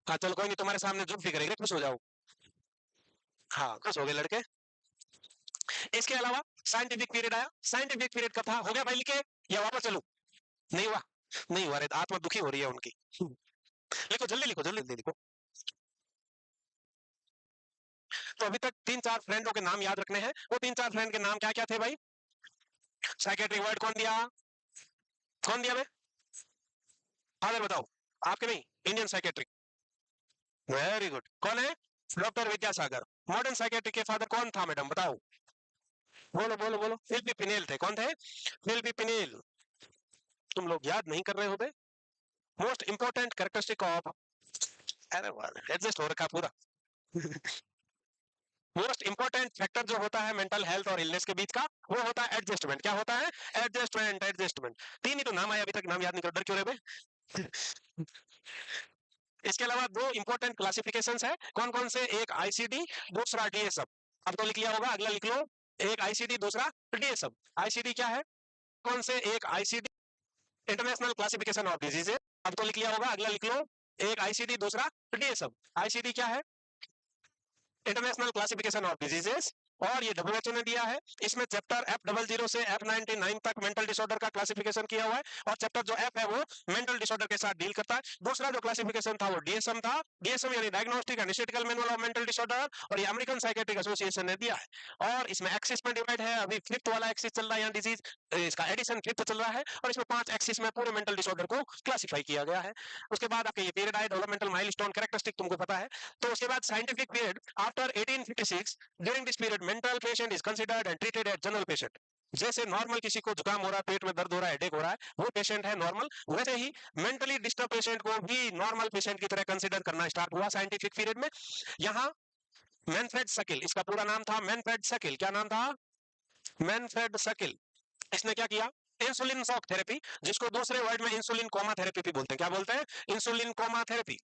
हाँ चलो कोई नहीं, तुम्हारे सामने जो भी करेंगे खुश हो जाओ। हाँ खुश हो गए लड़के। इसके अलावा साइंटिफिक पीरियड आया। साइंटिफिक पीरियड कब था? हो गया भाई लिखे या वापस चलूं? नहीं हुआ? नहीं हुआ रे, आत्मा दुखी हो रही है उनकी। लिखो जल्दी, लिखो जल्दी जल्दी लिखो। तो अभी तक 3-4 फ्रेंडों के नाम याद रखने हैं। वो 3-4 फ्रेंड के नाम क्या क्या थे भाई? साइकेट्रिक वर्ड कौन दिया? कौन दिया? मैं फादर बताओ। आपके नहीं, इंडियन साइकेट्रिक। Very good. कौन है? डॉक्टर विद्यासागर। मॉडर्न साइकेट्रिक के फादर कौन था मैडम बताओ? बोलो बोलो बोलो। फिलिप पिनेल थे। कौन थे? Philippe Pinel. तुम लोग याद नहीं कर रहे हो बे? मोस्ट इंपोर्टेंट कैरेक्टरिस्टिक ऑफ, अरे एडजस्ट हो रखा पूरा। मोस्ट इंपोर्टेंट फैक्टर जो होता है मेंटल हेल्थ और इलनेस के बीच का, वो होता है एडजस्टमेंट। क्या होता है? एडजस्टमेंट। एडजस्टमेंट। 3 ही तो नाम आए, अभी तक नाम याद नहीं कर, डर क्यों रहे बे? इसके अलावा 2 इंपोर्टेंट क्लासिफिकेशंस है। कौन कौन से? एक आईसीडी, दूसरा डीएसएम। अब तो लिख लिया होगा, अगला लिख लो। एक आईसीडी, दूसरा डीएसएम। आईसीडी क्या है? कौन से? एक ICD international classification of diseases. अब तो लिख लिया होगा, अगला लिख लो। एक आईसीडी, दूसरा डीएसएम। आईसीडी क्या है? International classification of diseases. और ये WHO ने दिया है। इसमें चैप्टर F00 से F99 तक मेंटल डिसऑर्डर का क्लासिफिकेशन किया हुआ है और चैप्टर जो F है वो मेंटल डिसऑर्डर के साथ डील करता है। दूसरा जो क्लासिफिकेशन था वो DSM था। DSM यानी diagnostic and statistical manual of mental disorder, और ये अमेरिकन साइकेट्रिक एसोसिएशन ने दिया है। और इसमें एक्सिस में डिवाइड है। अभी 5th वाला एक्सिस चल रहा है, यहाँ डिजीज इसका एडिशन 5th चल रहा है और इसमें 5 एक्सिस में पूरे मेंटल डिसऑर्डर को क्लासिफाई किया गया है। उसके बाद आपके ये पीरियड आए डेवलपमेंटल माइलस्टोन कैरेक्टरिस्टिक, तुमको पता है। तो उसके बाद scientific period after 1856। During this period mental patient is considered and treated as general patient. जैसे नॉर्मल किसी को जुकाम हो रहा है, पेट में दर्द हो रहा है, हेडेक हो रहा है, वो पेशेंट है नॉर्मल, वैसे ही मेंटली डिस्टर्ब पेशेंट को भी नॉर्मल पेशेंट की तरह कंसिडर करना स्टार्ट हुआ साइंटिफिक पीरियड में। यहाँ मैनफ्रेड सकिल, इसका पूरा नाम था मैनफ्रेड सकिल। क्या नाम था? Manfred suckle. इसने क्या किया? इंसुलिन शॉक थेरेपी, जिसको दूसरे वर्ड में इंसुलिन कोमा थेरेपी भी बोलते हैं। क्या बोलते हैं? Insulin coma therapy.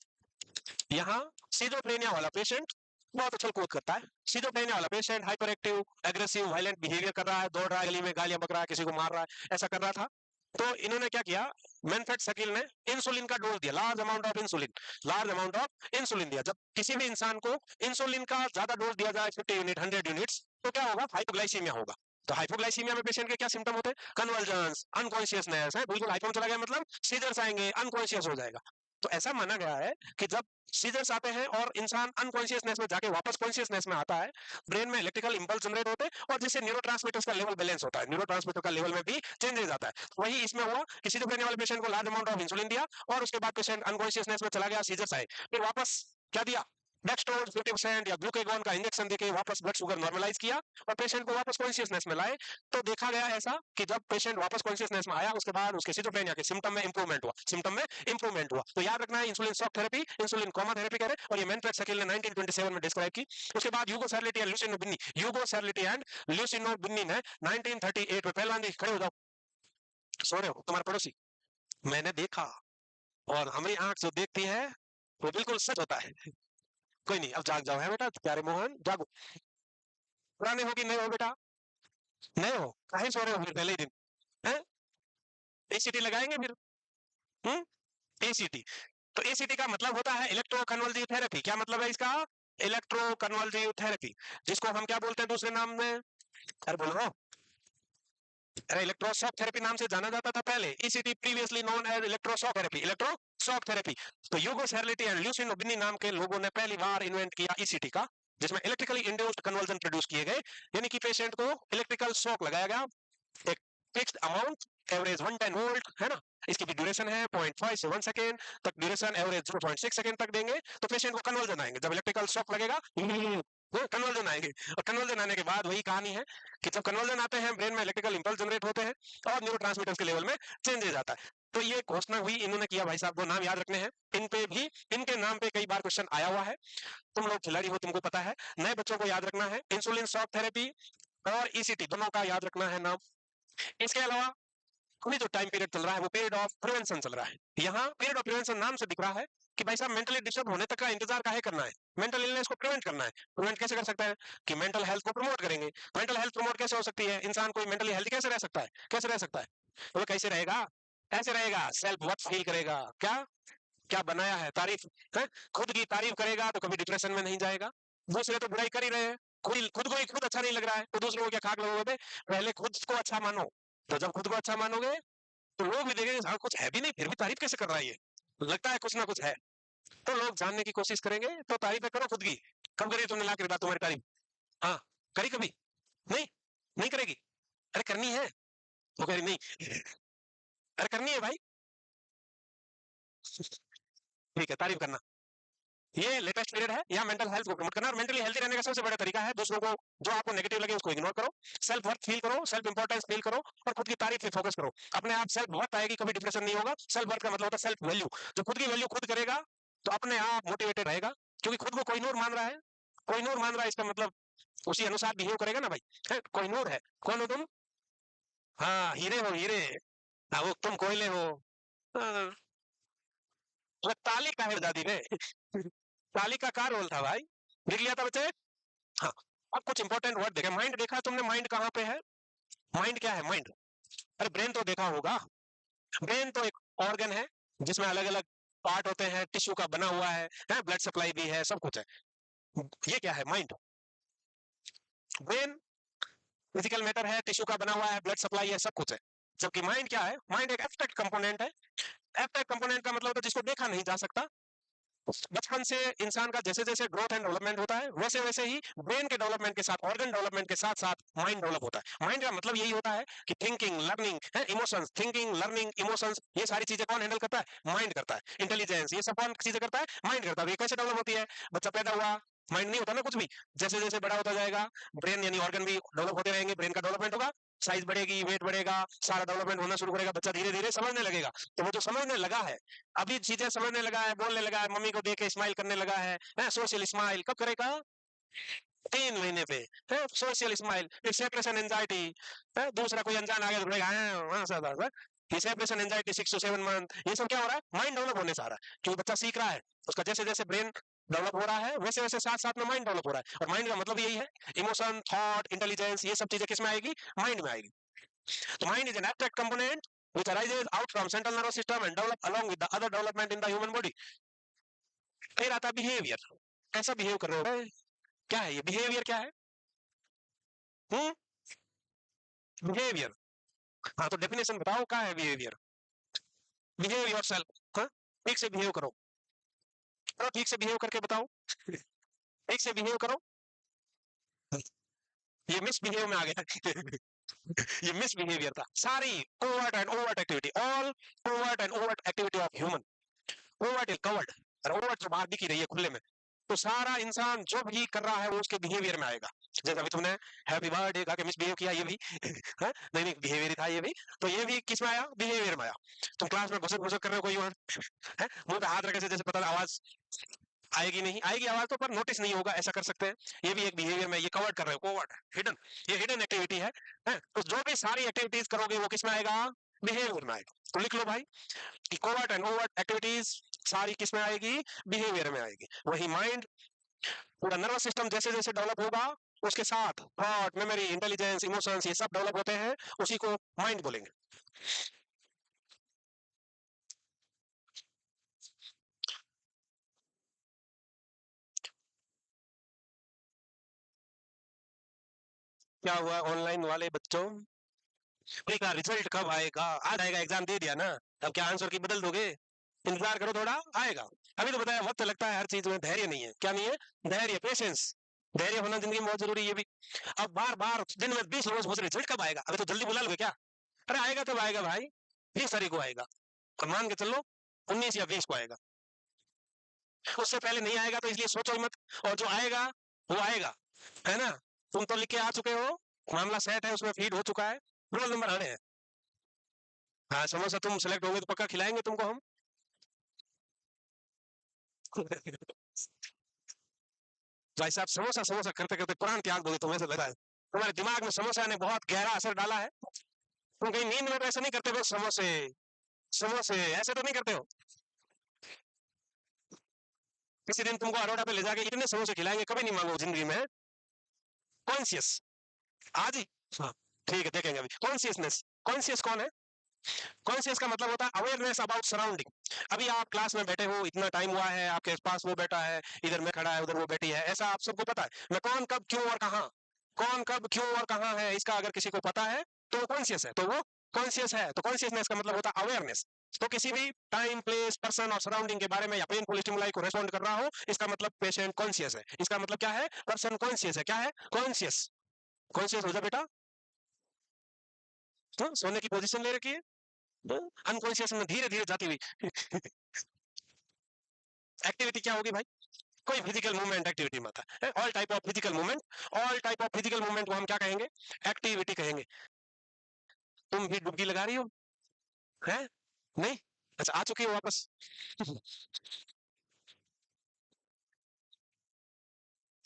यहाँ सिजोफ्रेनिया वाला पेशेंट बहुत उछल कूद करता है। सिजोफ्रेनिया वाला patient hyperactive, aggressive, violent behaviour कर रहा है, दौड़ रहा है, गली में गालियां बक रहा है, किसी को मार रहा है, ऐसा कर रहा था। तो इन्होंने क्या किया? मैनफ्रेड सकिल ने इंसुलिन का डोज दिया, large amount of insulin. Large amount of insulin दिया। जब किसी भी इंसान को इंसुलिन का ज्यादा डोज दिया जाए, 50 यूनिट, 100 यूनिट्स, तो क्या होगा? हाइपोग्लाइसीमिया होगा। तो हाइपोग्लाइसीमिया में पेशेंट के क्या सिम्टम होते हैं? कन्वर्जेंस, अनकॉन्शियसनेस है, बिल्कुल हाइपो चला गया मतलब सीजर्स आएंगे, अनकॉन्शियस हो जाएगा। तो ऐसा माना गया है कि जब सीजर्स आते हैं और इंसान अनकॉन्शियसनेस में जाके वापस कॉन्शियसनेस में आता है, ब्रेन में इलेक्ट्रिकल इंपल्स जनरेट होते हैं और जिससे न्यूरोट्रांसमीटर्स का लेवल बैलेंस होता है, न्यूरोट्रांसमीटर का लेवल में भी चेंजेस आता है। वही इसमें हुआ कि सिजोफ्रेनिया वाले पेशेंट को लार्ज अमाउंट ऑफ इंसुलिन दिया और उसके बाद पेशेंट अनकॉन्शियसनेस में चला गया, सीजर्स आए, फिर वापस क्या दिया, डेक्सट्रोज 50% या ग्लूकेगॉन का इंजेक्शन देके वापस ब्लड शुगर नॉर्मलाइज किया और पेशेंट को वापस कॉन्शियसनेस में लाए। तो देखा गया ऐसा कि जब पेशेंट वापस कॉन्शियसनेस में आया उसके बाद उसके सिजोफ्रेनिया के सिम्टम में इंप्रूवमेंट हुआ। तो याद रखना है insulin shock therapy, insulin coma therapy कह रहे हैं, और ये मैनफ्रेड शकील ने 1927 में डिस्क्राइब की। उसके बाद यूगो सैरलिटी ने 1938 में, पहला आंधी खड़े हो जाओ, सो रहे हो तुम्हारे पड़ोसी, मैंने देखा, और हमारी आंख जो देखती है वो बिल्कुल सच होता है। कोई नहीं, अब जाग जाओ है बेटा, प्यारे मोहन जागो। पुराने हो कि नए हो बेटा? नए हो, काहे सो रहे हो फिर पहले ही दिन? हैं? एसीटी लगाएंगे फिर? एसीटी, तो एसीटी का मतलब होता है इलेक्ट्रो कन्वल्सिव थेरेपी। क्या मतलब है इसका? इलेक्ट्रो कन्वल्सिव थेरेपी, जिसको हम क्या बोलते हैं दूसरे नाम में? अरे बोलो, अरे इलेक्ट्रोशॉक थेरेपी नाम से जाना जाता था पहले, ECT previously known as electroshock therapy, electroshock therapy. तो Ugo Cerletti and Lucio Bini नाम के लोगों ने पहली बार इन्वेंट किया ईसीटी का, जिसमें इलेक्ट्रिकली इंड्यूस्ड कन्वर्जन प्रोड्यूस किए गए, यानी कि पेशेंट को इलेक्ट्रिकल शॉक लगाया गया, एक फिक्स्ड अमाउंट, एवरेज 110 वोल्ट है ना, इसकी भी ड्यूरेशन है 0.5 से 1 सेकेंड तक, ड्यूरेशन एवरेज 0.6 सेकेंड तक देंगे, तो पेशेंट को कन्वर्जन आएंगे, जब इलेक्ट्रिकल शॉक लगेगा कन्वर्जन आएंगे। और कन्वर्जन आने के बाद वही कहानी है कि जब कन्वर्जन आते हैं ब्रेन में इलेक्ट्रिकल इंपल्स जनरेट होते हैं और न्यूरोट्रांसमीटर्स के लेवल में चेंजेस आता है। तो ये घोषणा हुई इन्होंने किया, भाई साहब, वो नाम याद रखने हैं, इन पे भी, इनके नाम पे कई बार क्वेश्चन आया हुआ है, तुम लोग खिलाड़ी हो, तुमको पता है। नए बच्चों को याद रखना है इंसुलिन शॉक थेरेपी और ईसीटी दोनों का याद रखना है नाम। इसके अलावा अभी जो टाइम पीरियड चल रहा है वो पीरियड ऑफ प्रिवेंशन चल रहा है। यहाँ पीरियड ऑफ प्रिवेंशन नाम से दिख रहा है कि भाई साहब मेंटली डिस्टर्ब होने तक का इंतजार काहे करना है, मेंटल इलनेस को प्रिवेंट करना है। प्रिवेंट कैसे कर सकता है? कि मेंटल हेल्थ को प्रमोट करेंगे। मेंटल हेल्थ प्रमोट कैसे हो सकती है? इंसान कोई मेंटली हेल्थ कैसे रह सकता है? कैसे रह सकता है? वो कैसे रहेगा? ऐसे रहेगा, सेल्फ वर्थ फील करेगा। क्या क्या बनाया है, तारीफ है, खुद की तारीफ करेगा तो कभी डिप्रेशन में नहीं जाएगा। दूसरे तो बुराई कर ही रहे हैं, खुद को ही खुद अच्छा नहीं लग रहा है तो दूसरों को क्या खाक लगोगे? पहले खुद को अच्छा मानो, तो जब खुद को अच्छा मानोगे तो लोग भी देखेंगे हाँ कुछ है भी नहीं फिर भी तारीफ कैसे कर रहा है ये, लगता है कुछ ना कुछ है, तो लोग जानने की कोशिश करेंगे। तो तारीफ करो खुद की। कब करी तुमने ला के बात तुम्हारी तारीफ? हाँ, करी कभी? नहीं, नहीं करेगी। अरे करनी है, वो कह रही नहीं, अरे करनी है भाई, ठीक है तारीफ करना। ये लेटेस्ट पीरियड है, यहाँ मेंटल हेल्थ को प्रमोट करना, और मेंटली हेल्थी रहने का सबसे बड़ा तरीका है दूसरों को जो आपको नेगेटिव लगे उसको इग्नोर करो, सेल्फ वर्थ फील करो, सेल्फ इंपॉर्टेंस फील करो और खुद की तारीफ पे फोकस करो। अपने आप सेल्फ वर्थ आएगी, कभी डिप्रेशन नहीं होगा। सेल्फ वर्थ का मतलब होता है सेल्फ वैल्यू, जो खुद की वैल्यू खुद करेगा तो अपने आप मोटिवेटेड रहेगा, क्योंकि खुद को कोहिनूर मान रहा है। कोहिनूर मान रहा है इसका मतलब उसी अनुसार बिहेव करेगा ना भाई, है कोहिनूर है। कौन हो तुम? हाँ हीरे हो, हीरे। हाँ वो तुम कोयले हो। हाँ, वो ताली का है दादी रे। ताली का क्या रोल था भाई? लिख लिया था बच्चे? हाँ। अब कुछ इंपॉर्टेंट वर्ड देखे, माइंड देखा तुमने, माइंड कहाँ पे है? माइंड क्या है माइंड? अरे ब्रेन तो देखा होगा, ब्रेन तो एक ऑर्गन है जिसमें अलग अलग पार्ट होते हैं, टिश्यू का बना हुआ है ब्लड सप्लाई भी है, सब कुछ है। ये क्या है माइंड? ब्रेन फिजिकल मैटर है, टिश्यू का बना हुआ है, ब्लड सप्लाई है, सब कुछ है। जबकि माइंड क्या है? माइंड एक एब्स्ट्रैक्ट कंपोनेंट है। एब्स्ट्रैक्ट कंपोनेंट का मतलब होता है जिसको देखा नहीं जा सकता। बचपन से इंसान का जैसे जैसे ग्रोथ एंड डेवलपमेंट होता है वैसे वैसे ही ब्रेन के डेवलपमेंट के साथ, ऑर्गन डेवलपमेंट के साथ साथ माइंड डेवलप होता है। माइंड का मतलब यही होता है कि थिंकिंग, लर्निंग है, इमोशंस, थिंकिंग, लर्निंग, इमोशंस, ये सारी चीजें कौन हैंडल करता है? माइंड करता है। इंटेलिजेंस, ये सब कौन चीजें करता है? माइंड करता है। ये कैसे डेवलप होती है? बच्चा पैदा हुआ, माइंड नहीं होता ना कुछ भी, जैसे जैसे बड़ा होता जाएगा ब्रेन यानी ऑर्गन भी डेवलप होते रहेंगे, ब्रेन का डेवलपमेंट होगा, साइज बढ़ेगी, वेट बढ़ेगा, सारा डेवलपमेंट होना शुरू करेगा, बच्चा धीरे धीरे समझने लगेगा। तो वो जो समझने लगा है, अभी चीजें समझने लगा है, बोलने लगा है, मम्मी को देख के स्माइल करने लगा है सोशल स्माइल कब करेगा? 3 महीने पे है सोशल स्माइल। फिर सेपरेशन एंजाइटी है, दूसरा कोई अनजान आ गया तो बोलेगा ये सेपरेशन एंजाइटी 6 to 7 मंथ। ये सब क्या हो रहा है? माइंड डेवलप होने से आ रहा है, क्योंकि बच्चा सीख रहा है, उसका जैसे जैसे ब्रेन डेवलप हो रहा है वैसे वैसे साथ साथ में माइंड डेवलप हो रहा है। और माइंड का मतलब यही है, इमोशन, थॉट, इंटेलिजेंस, ये सब चीजें किस में आएगी? माइंड में आएगी। तो mind is an abstract component which arises out from central nervous system and develop along with the other development in the human body. फिर आता बिहेवियर, कैसा बिहेव कर रहे हो? क्या है ये बिहेवियर? क्या है? हम्म, बिहेवियर। हाँ तो डेफिनेशन बताओ क्या है बिहेवियर? बिहेव योरसेल्फ, हाँ, ठीक से बिहेव करो, ठीक से बिहेव करके बताओ। ठीक से बिहेव करो। ये मिसबिहेव में आ गया। ये मिसबिहेवियर था। सारी covert and overt activity, all covert and overt activity of human, covert is covered और ओवर्ट जो बाहर दिखी रही है खुले में, तो सारा इंसान जो भी कर रहा है वो उसके बिहेवियर में आएगा। जैसे अभी तुमने हैप्पी बर्थडे कहा के मिसबिहेव किया, ये भी हाँ? नहीं नहीं बिहेवियर था ये भी, तो ये भी किस में आया? बिहेवियर में आया। तुम क्लास में घुसक घुसक कर रहे हो, कोई और है मुंह पे हाथ रखे से, जैसे पता आवाज आएगी नहीं आएगी, आवाज तो पर नोटिस नहीं होगा, ऐसा कर सकते हैं। ये भी एक बिहेवियर में, ये कवर्ड कर रहे हो, कोवर्ट हिडन, ये हिडन एक्टिविटी है? तो जो भी सारी एक्टिविटीज करोगे वो किस में आएगा? बिहेवियर में आएगा। तो लिख लो भाई कि कोवर्ट एंड ओवर्ट एक्टिविटीज सारी किस में आएगी? बिहेवियर में आएगी। वही माइंड, पूरा नर्वस सिस्टम जैसे जैसे डेवलप होगा उसके साथ थॉट, मेमोरी, इंटेलिजेंस, इमोशंस, ये सब डेवलप होते हैं, उसी को माइंड बोलेंगे। क्या हुआ ऑनलाइन वाले बच्चों? भाई का रिजल्ट कब आएगा? आज आएगा, एग्जाम दे दिया ना, अब क्या आंसर की बदल दोगे? इंतजार करो थोड़ा, आएगा। अभी तो बताया वक्त लगता है हर चीज में, धैर्य नहीं है। क्या नहीं है? धैर्य, पेशेंस। धैर्य होना जिंदगी में बहुत जरूरी है ये भी। अब बार बार दिन में 20 रोज पूछ रहे रिजल्ट कब आएगा, अभी तो जल्दी बुला लोगे क्या? अरे आएगा तब आएगा भाई, 20 तारीख को आएगा, और मान के चलो 19 या 20 को आएगा। उससे पहले नहीं आएगा तो इसलिए सोचो ही मत, और जो आएगा वो आएगा, है ना? तुम तो लिख के आ चुके हो, मामला सेट है, उसमें फीड हो चुका है, रोल नंबर आने हैं। हाँ समोसा तुम सेलेक्ट होगे तो पक्का खिलाएंगे तुमको हम। भाई साहब समोसा समोसा करते करते प्राण त्याग दोगे, तुम्हें ऐसा लग रहा है? तुम्हारे दिमाग में समोसा ने बहुत गहरा असर डाला है। तुम कहीं नींद में तो ऐसा नहीं करते हो, समोसे समोसे ऐसे तो नहीं करते हो? किसी दिन तुमको अरोड़ा पे ले जाके इतने समोसे खिलाएंगे, कभी नहीं मांगो जिंदगी में। कॉन्शियस, आज ही? हाँ ठीक है, देखेंगे अभी। कॉन्शियसनेस, कॉन्शियस कौन है? कॉन्शियस का मतलब होता है अवेयरनेस अबाउट सराउंडिंग। अभी आप क्लास में बैठे हो, इतना टाइम हुआ है, आपके पास वो बैठा है, इधर मैं खड़ा है, उधर वो बैठी है, ऐसा आप सबको पता है। मैं कौन कब क्यों और कहाँ, कौन कब क्यों और कहाँ है, इसका अगर किसी को पता है तो वो कॉन्शियस है, तो वो कॉन्शियस है। तो कॉन्शियसनेस का मतलब होता है अवेयरनेस। तो किसी भी टाइम, प्लेस, पर्सन और सराउंडिंग के बारे में या पेनफुल स्टिमुलाई को रेस्पॉन्ड कर रहा हो, इसका मतलब पेशेंट कॉन्शियस है। इसका मतलब क्या है? पर्सन कॉन्शियस है। क्या है? कॉन्शियस। कॉन्शियस हो जा बेटा। तो सोने की पोजीशन ले रखी है, अनकॉन्शियस में धीरे धीरे जाती हुई। एक्टिविटी क्या होगी भाई? कोई फिजिकल मूवमेंट एक्टिविटी में आता है। All type of physical movement, all type of physical movement को हम क्या कहेंगे? एक्टिविटी कहेंगे। तुम भी डुबकी लगा रही हो है? नहीं? अच्छा आ चुकी हो वापस।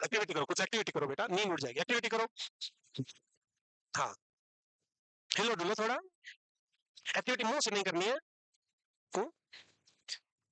एक्टिविटी करो, कुछ एक्टिविटी करो बेटा, नींद उड़ जाएगी, एक्टिविटी करो। हाँ हिलो डुलो थोड़ा, एक्टिविटी मुंह से नहीं करनी है। हम्म?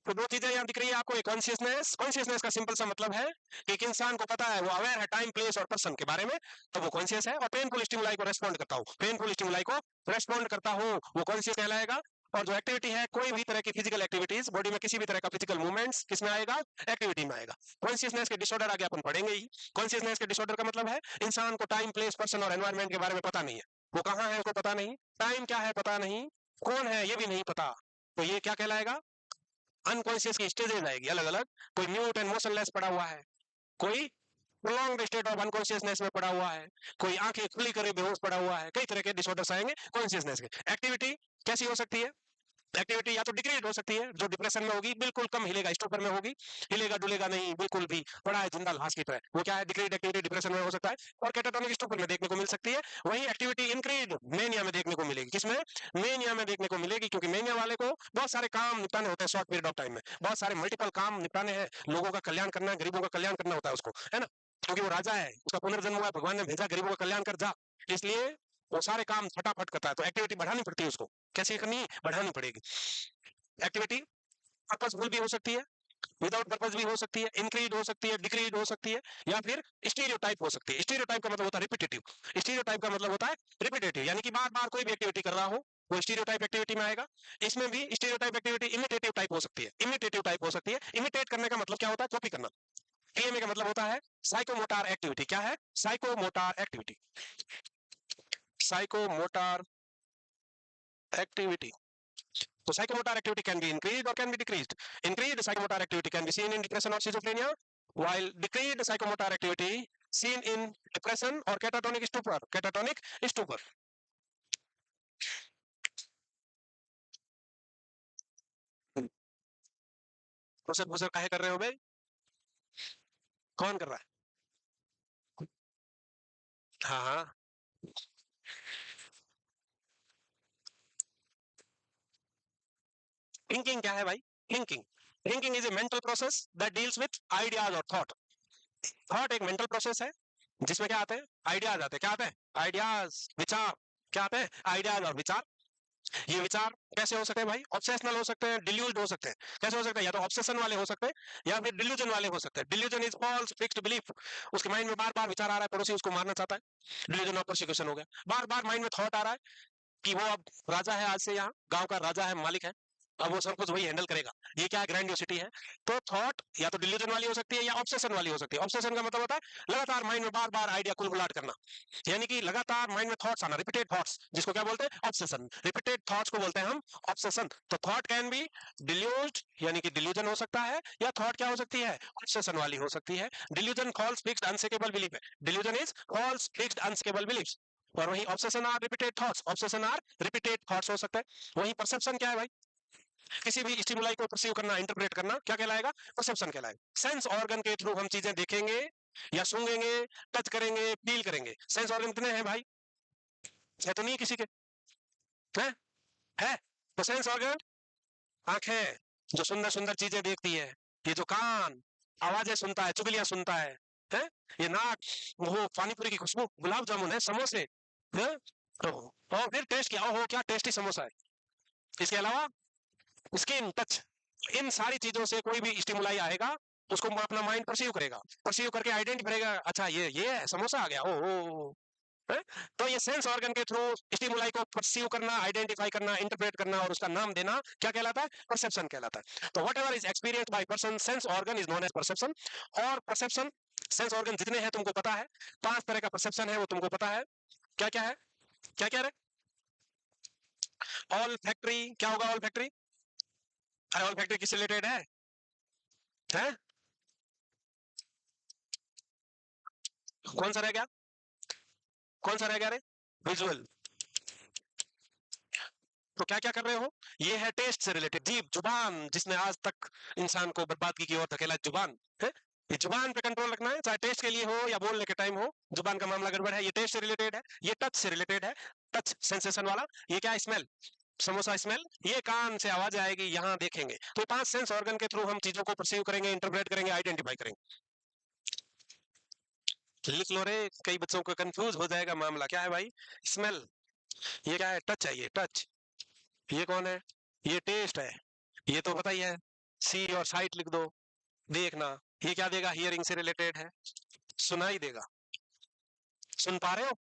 तो दो चीजें यहाँ दिख रही है आपको, एक कॉन्शियसनेस। कॉन्शियसनेस का सिंपल सा मतलब है कि एक इंसान को पता है, वो अवेयर है टाइम, प्लेस और पर्सन के बारे में, तो वो कॉन्शियस है। और पेनफुल स्टिमुलाई को रेस्पॉन्ड करता हूँ, पेनफुल स्टिमुलाई को रेस्पॉन्ड करता हूँ, वो कॉन्शियस कहलाएगा। और जो एक्टिविटी है, कोई भी तरह की फिजिकल एक्टिविटीज, बॉडी में किसी भी तरह का फिजिकल मूवमेंट्स किसमें आएगा? एक्टिविटी में आएगा। कॉन्शियसनेस के डिसऑर्डर आगे अपन पढ़ेंगे ही। कॉन्शियसनेस के डिसऑर्डर का मतलब है इंसान को टाइम, प्लेस, पर्सन और एनवायरमेंट के बारे में पता नहीं है। वो कहाँ है उसको पता नहीं, टाइम क्या है पता नहीं, कौन है ये भी नहीं पता, तो ये क्या कहलाएगा? अनकॉन्शियस की स्टेजेस आएगी अलग अलग। कोई म्यूट एंड मोशनलेस पड़ा हुआ है, कोई प्रोलॉन्ग्ड स्टेट ऑफ अनकॉन्शियसनेस में पड़ा हुआ है, कोई आंखें खुली करे बेहोश पड़ा हुआ है। कई तरह के डिसऑर्डर्स आएंगे कॉन्शियसनेस के। एक्टिविटी कैसी हो सकती है? एक्टिविटी या तो डिक्रीज हो सकती है, जो डिप्रेशन में होगी, बिल्कुल कम हिलेगा, स्टोपर में होगी, हिलेगा डुलेगा नहीं, बिल्कुल भी पड़ा है जिंदा लाश की तरह, वो क्या है? डिक्रीज एक्टिविटी डिप्रेशन में हो सकता है। और कैटाटोनिक स्टोपर में देखने को मिल सकती है। वही एक्टिविटी इंक्रीज मेनिया में देखने को मिलेगी। किसमें? मेनिया में देखने को मिलेगी, क्योंकि मेनिया वाले को बहुत सारे काम निपटाने होते हैं शॉर्ट पीरियड ऑफ टाइम में, बहुत सारे मल्टीपल काम निपटाने हैं, लोगों का कल्याण करना है, गरीबों का कल्याण करना होता है उसको, है ना? क्योंकि वो राजा है, उसका पुनर्जन्म हुआ, भगवान ने भेजा गरीबों का कल्याण कर जा, इसलिए वो सारे काम फटाफट करता है। तो एक्टिविटी बढ़ानी पड़ती है उसको। कैसे करनी? बढ़ानी पड़ेगी। एक्टिविटी पर्पसफुल भी हो सकती है, विदाउट पर्पस भी हो सकती है, इंक्रीज हो सकती है, डिक्रीज हो सकती है, या फिर स्टीरियोटाइप हो सकती है। स्टीरियोटाइप का मतलब होता है रिपीटेटिव। स्टीरियोटाइप का मतलब होता है रिपीटेटिव, यानी कि बार बार कोई भी एक्टिविटी कर रहा हो, वो स्टीरियोटाइप एक्टिविटी में आएगा। इसमें भी स्टीरियोटाइप एक्टिविटी इमिटेटिव टाइप हो सकती है, इमिटेटिव टाइप हो सकती है। इमिटेट करने का मतलब क्या होता है? कॉपी करना। पीएमए का मतलब होता है साइकोमोटार एक्टिविटी। क्या है? साइकोमोटार एक्टिविटी, साइकोमोटार एक्टिविटी। तो psychomotor activity can be increased or can be decreased. Increased psychomotor activity can be seen in depression or schizophrenia, while decreased psychomotor activity seen in depression or catatonic stupor. Catatonic stupor. Process process काहे कर रहे हो बे? कौन कर रहा है? हाँ हाँ। थिंकिंग क्या है भाई? Thinking, thinking is a mental process that deals with ideas और थॉट. थॉट एक मेंटल प्रोसेस है जिसमें क्या आते हैं? आइडियाज आते हैं. क्या आते हैं? आइडियाज, विचार. क्या आते हैं? आइडियाज और विचार. ये विचार कैसे हो सकते हैं भाई? ऑब्सेशनल हो सकते हैं, डिल्यूज्ड हो सकते हैं. कैसे हो सकते हैं? या तो ऑब्सेशन वाले हो सकते हैं या फिर डिल्यूजन वाले हो सकते हैं. Delusion is false fixed belief. उसके माइंड में बार बार विचार आ रहा है, पड़ोसी उसको मारना चाहता है. डिल्यूजन ऑफ परसिक्यूशन हो गया. बार बार माइंड में थॉट आ रहा है कि वो अब राजा है, आज से यहाँ गांव का राजा है, मालिक है, अब वो सब कुछ वही हैंडल करेगा. ये क्या है? ग्रैंडियोसिटी है. तो थॉट या तो डिल्यूजन वाली हो सकती है या ऑब्सेशन वाली हो सकती है. ऑब्सेशन का मतलब होता है लगातार माइंड में बार बार आइडिया कुलबुलाट करना, यानी कि लगातार माइंड में थॉट्स आना, रिपीटेड थॉट्स, जिसको क्या बोलते हैं? ऑब्सेशन. रिपीटेड थॉट्स को बोलते हैं हम ऑब्सेशन. तो थॉट कैन बी डिल्यूज्ड, यानी कि डिल्यूजन हो सकता है, या थॉट क्या हो सकती है? ऑब्सेशन वाली हो सकती है. Delusion false fixed unshakable belief है. Delusion is false fixed unshakable belief. और वही obsession are repeated thoughts. Obsession are repeated thoughts हो सकते हैं. वही परसेप्शन क्या है भाई? किसी भी स्टिमुलाई को परसीव करना, इंटरप्रेट करना, क्या कहलाएगा? परसेप्शन कहलाएगा. सेंस ऑर्गन के थ्रू हम चीजें देखेंगे या सूंघेंगे, टच करेंगे, फील करेंगे. सेंस ऑर्गन कितने हैं भाई? है तो नहीं किसी के? है? है. तो सेंस ऑर्गन, आंखें जो सुंदर सुंदर चीजें देखती है, ये जो कान आवाजें सुनता है, चुगलियां सुनता है? ये नाक वो पानी पूरी की खुशबू, गुलाब जामुन है, समोसे है? और फिर टेस्ट किया, ओहो क्या टेस्टी समोसा है. इसके अलावा स्किन टच, इन सारी चीजों से कोई भी स्टिमुलाई आएगा, उसको अपना माइंड परसीव करेगा, परसीव करके आइडेंटिफाई करेगा, अच्छा ये है, समोसा आ गया, ओ. है? तो ये सेंस ऑर्गन के थ्रू स्टिमुलाई को परसीव करना, आइडेंटिफाई करना, इंटरप्रेट करना और उसका नाम देना क्या कहलाता है? परसेप्शन कहलाता है. तो whatever is experienced by person, sense organ is known as perception. और परसेप्शन, सेंस ऑर्गन जितने हैं तुमको पता है, 5 तरह का परसेप्शन है वो तुमको पता है. क्या क्या है? क्या क्या है? All factory. क्या होगा ऑल फैक्ट्री? अरे ऑल फैक्ट्री किससे रिलेटेड है? है? कौन सा रह गया? कौन सा रह गया रे? विजुअल. तो क्या क्या कर रहे हो? ये है टेस्ट से रिलेटेड. जीभ, जुबान, जिसने आज तक इंसान को बर्बादगी की ओर धकेला, जुबान है. ये जुबान पे कंट्रोल रखना है, चाहे टेस्ट के लिए हो या बोलने के टाइम हो. जुबान का मामला गड़बड़ है, ये टेस्ट से रिलेटेड है. ये टच से रिलेटेड है, टच सेंसेशन वाला. ये क्या? Smell, samosa smell. ये कान से आवाज आएगी, यहाँ देखेंगे. तो 5 सेंस ऑर्गन के थ्रू हम चीजों को परसीव करेंगे, इंटरप्रेट करेंगे, आइडेंटिफाई करेंगे. लिख लो रे, कई बच्चों को कंफ्यूज हो जाएगा मामला. क्या है भाई? स्मेल. ये क्या है? टच है. ये टच. ये कौन है? ये टेस्ट है. ये तो पता ही है. सी और साइट लिख दो, देखना. ये क्या देगा? हियरिंग से रिलेटेड है, सुनाई देगा. सुन पा रहे हो?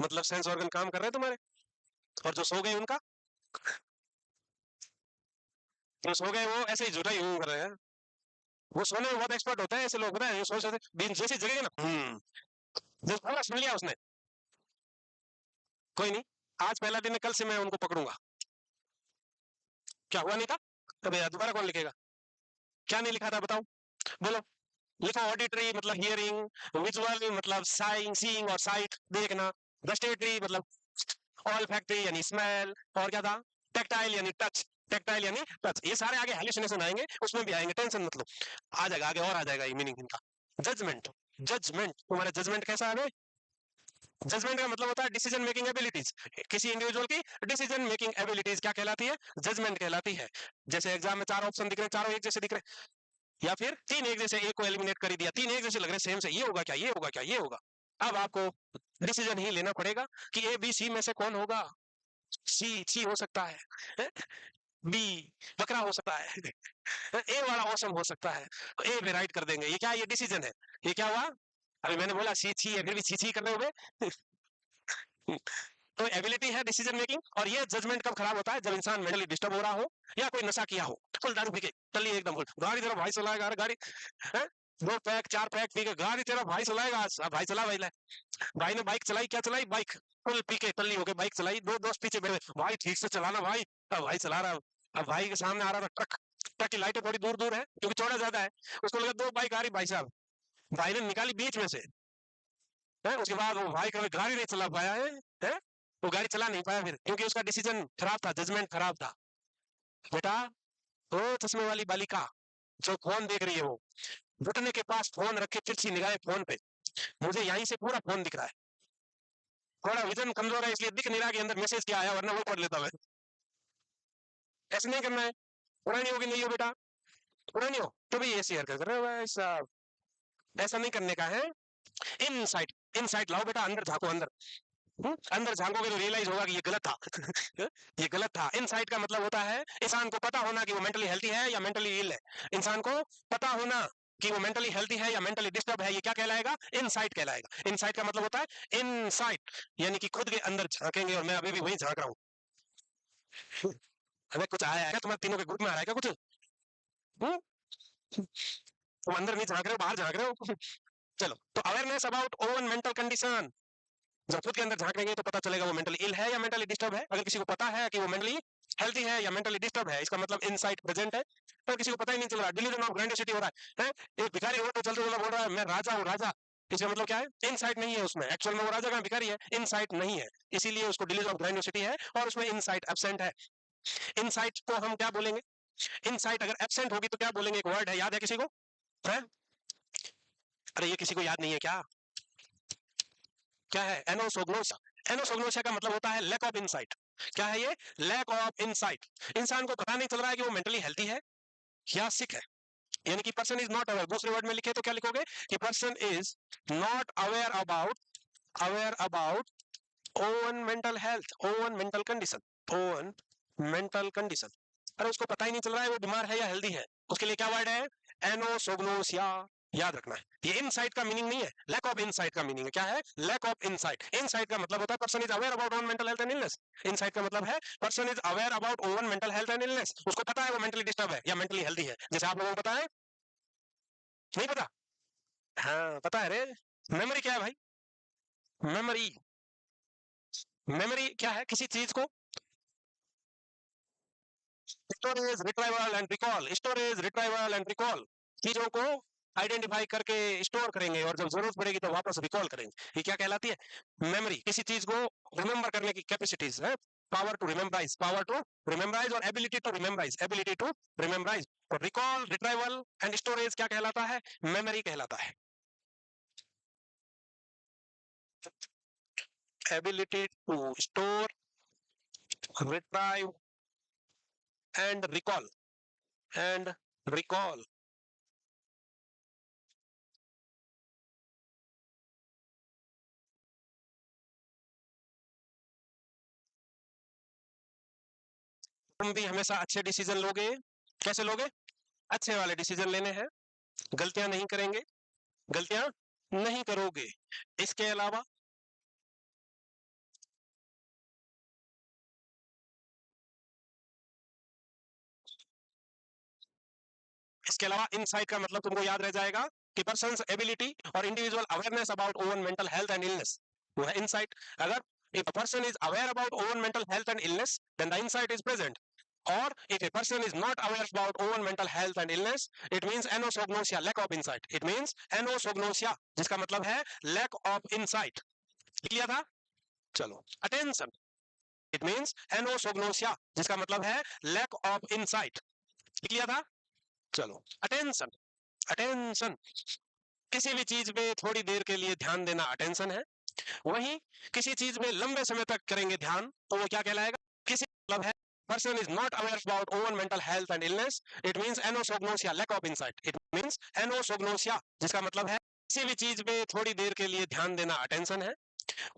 मतलब सेंस ऑर्गन काम कर रहे हैं तुम्हारे. और जो सो गए उनका, जो सो गए वो ऐसे ही झूठा ही कर रहे हैं. वो सोने में बहुत एक्सपर्ट होता है ऐसे लोग, पता है? ये सोच रहे थे दिन जैसे जगेगा ना, जैसे पूरा सुन लिया उसने. कोई नहीं, आज पहला दिन है, कल से मैं उनको पकड़ूंगा. क्या हुआ नहीं था? अबे यार दोबारा कौन लिखेगा? क्या नहीं लिखा था बताओ, बोलो. लिखो. ऑडिटरी मतलब हियरिंग, विजुअल मतलब सीइंग और साइट, देखना. गस्टेटरी मतलब ऑल फैक्ट्री यानी स्मेल. और क्या था? टेक्टाइल यानी टच. टेक्टाइल यानी टच. ये सारे आगे हेलुसिनेशन आएंगे, उसमें भी आएंगे, टेंशन मत लो. आ जाएगा आगे, और आ जाएगा ये मीनिंग इनका. जजमेंट. जजमेंट, तुम्हारा जजमेंट कैसा है? जजमेंट का मतलब होता है डिसीजन मेकिंग एबिलिटीज. किसी इंडिविजुअल की डिसीजन मेकिंग एबिलिटीज क्या कहलाती है? जजमेंट कहलाती है. जैसे एग्जाम में 4 ऑप्शन दिख रहे हैं, चारों एक जैसे दिख रहे हैं, या फिर 3 एक जैसे, एक को एलिमिनेट कर दिया, 3 एक जैसे लग रहे सेम से, ये होगा क्या, ये होगा क्या, ये होगा. अब आपको डिसीजन ही लेना पड़ेगा कि ए बी सी में से कौन होगा. सी हो सकता है, बी बकरा हो सकता है, ए वाला ऑसम हो सकता है. तो ए पे राइट कर देंगे. ये क्या? ये डिसीजन है. ये क्या हुआ? अभी मैंने बोला सी है, फिर भी सी कर रहे हो. तो एबिलिटी है डिसीजन मेकिंग. और ये जजमेंट कब खराब होता है? जब इंसान मेंटली डिस्टर्ब हो रहा हो या कोई नशा किया हो, फुल दारू पी के, चलिए एकदम फुल गाड़ी जरा भाई चलाएगा, गाड़ी है? 2 पैक 4 पैक पी के गाड़ी तेरा भाई चलाएगा आज। अब भाई चला भाई ले। भाई ने बाइक चलाई, क्या चलाई बाइक, फुल पी के टल्ली होके बाइक चलाई, 2 दोस्त पीछे बैठे, भाई ठीक से चलाना भाई। अब भाई चला रहा है। अब भाई के सामने आ रहा था ट्रक, ट्रक की लाइटें थोड़ी दूर दूर है क्योंकि चौड़ा ज्यादा है। उसको लगा 2 बाइक आ रही भाई साहब, भाई ने निकाली बीच में से है। उसके बाद वो भाई कभी गाड़ी नहीं चला पाया है? वो गाड़ी चला नहीं पाया फिर क्योंकि उसका डिसीजन खराब था, जजमेंट खराब था। बेटा वो चश्मे वाली बालिका जो फोन देख रही है, वो घुटने के पास फोन रखे, तिरछी निगाहें फोन पे, मुझे यहीं से पूरा फोन दिख रहा है। थोड़ा विजन कमजोर है इसलिए दिख नहीं रहा कि अंदर मैसेज क्या आया, वरना वो पढ़ लेता मैं। ऐसे नहीं करना है। पुरानी होगी नहीं हो बेटा, पुरानी हो तो भी ये शेयर कर रहे हो भाई साहब, ऐसा नहीं करने का है। इनसाइट, इनसाइट लाओ बेटा, अंदर झांको अंदर। अंदर झांकोगे तो रियलाइज होगा कि ये गलत था। ये गलत था। इनसाइट का मतलब होता है इंसान को पता होना कि वो मेंटली हेल्थी है या मेंटली इल है। इंसान को पता होना कि वो मेंटली हेल्थी है या मेंटली डिस्टर्ब है, ये क्या कहलाएगा? इनसाइट कहलाएगा। इनसाइट का मतलब होता है इनसाइट, यानी कि खुद के अंदर झांकेंगे, और मैं अभी भी वही झांक रहा हूँ। हमें कुछ आया है क्या तुम्हारे तीनों के ग्रुप में आ रहा है क्या कुछ? तुम अंदर नहीं झांक रहे हो, बाहर झांक रहे हो। चलो, तो awareness about own mental condition, जब खुद के अंदर झांकेंगे तो पता चलेगा वो मेंटली इल है या मेंटली डिस्टर्ब है। अगर किसी को पता है कि वो मेंटली हेल्थी है या मेंटली डिस्टर्ब है, इसका मतलब इनसाइट प्रेजेंट है। पर किसी को पता ही नहीं चल रहा, डिल्यूजन ऑफ ग्रैंडियोसिटी हो रहा है? एक भिखारी रोड पे चलते चलते बोल रहा है मैं राजा हूँ राजा, इसका मतलब क्या है? इनसाइट नहीं है उसमें, एक्चुअल में वो राजा का भिखारी है, इनसाइट नहीं है, इसीलिए उसको डिल्यूजन ऑफ ग्रैंडियोसिटी है और उसमें इनसाइट एब्सेंट है। इनसाइट को हम क्या बोलेंगे? इनसाइट अगर एब्सेंट होगी तो क्या बोलेंगे? एक वर्ड है, याद है किसी को? है? अरे ये किसी को याद नहीं है क्या? क्या है? एनोसोग्नोसा। एनोसोग्नोसा का मतलब होता है लैक ऑफ इनसाइट। क्या है ये? Lack of insight. इंसान को पता नहीं चल रहा है कि वो मेंटली हेल्थी है या सिक है, यानी कि पर्सन इज नॉट अवेयर। दूसरे वर्ड में लिखे तो क्या लिखोगे कि person is not aware about own mental health, oven mental condition, oven mental condition. अरे उसको पता ही नहीं चल रहा है वो बीमार है या हेल्दी है। उसके लिए क्या वर्ड है? एनोसोग्नोसिया। याद रखना है, ये इनसाइट का मीनिंग नहीं है, लैक ऑफ इनसाइट का मीनिंग है। क्या है? Lack of insight. इनसाइट का मतलब होता है person is aware about own mental health and illness. Insight का मतलब है person is aware about own mental health and illness. उसको पता है वो मेंटली डिस्टर्ब है या मेंटली हेल्दी है। जैसे आप लोगों को पता है? नहीं पता? हाँ पता है रे। मेमोरी क्या है भाई? मेमोरी, मेमोरी क्या है? किसी चीज को storage, retrieval and recall, storage, retrieval and recall, चीजों को आइडेंटिफाई करके स्टोर करेंगे और जब जरूरत पड़ेगी तो वापस रिकॉल करेंगे, ये क्या कहलाती है? मेमोरी। किसी चीज को रिमेंबर करने की कैपेसिटीज है, पावर टू रिमेम्बराइज, पावर टू रिमेम्बराइज और एबिलिटी टू रिमेम्बराइज, एबिलिटी टू रिमेम्बराइज। तो रिकॉल, रिट्राइवल एंड स्टोरेज क्या कहलाता है? मेमोरी कहलाता है। Ability to store, retrieve and recall, and recall. तुम भी हमेशा अच्छे डिसीजन लोगे। कैसे लोगे? अच्छे वाले डिसीजन लेने हैं, गलतियां नहीं करेंगे, गलतियां नहीं करोगे। इसके अलावा, इसके अलावा इनसाइट का मतलब तुमको याद रह जाएगा कि पर्सन्स एबिलिटी और individual awareness about own mental health and illness, वो है इनसाइट। अगर if a person is aware about own mental health and illness, then the insight is present. Or if a person is not aware about own mental health and illness, it means anosognosia, lack of insight. It means anosognosia, जिसका मतलब है lack of insight. लिख लिया था? चलो, attention. It means anosognosia, जिसका मतलब है lack of insight. लिख लिया था? चलो, attention. अटेंशन, किसी भी चीज में थोड़ी देर के लिए ध्यान देना अटेंशन है। वहीं किसी चीज में लंबे समय तक करेंगे ध्यान तो वो क्या कहलाएगा? किसी मतलब है person is not aware about own mental health and illness, it means anosognosia, lack of insight. It means anosognosia, जिसका मतलब है किसी भी चीज में थोड़ी देर के लिए ध्यान देना अटेंशन है।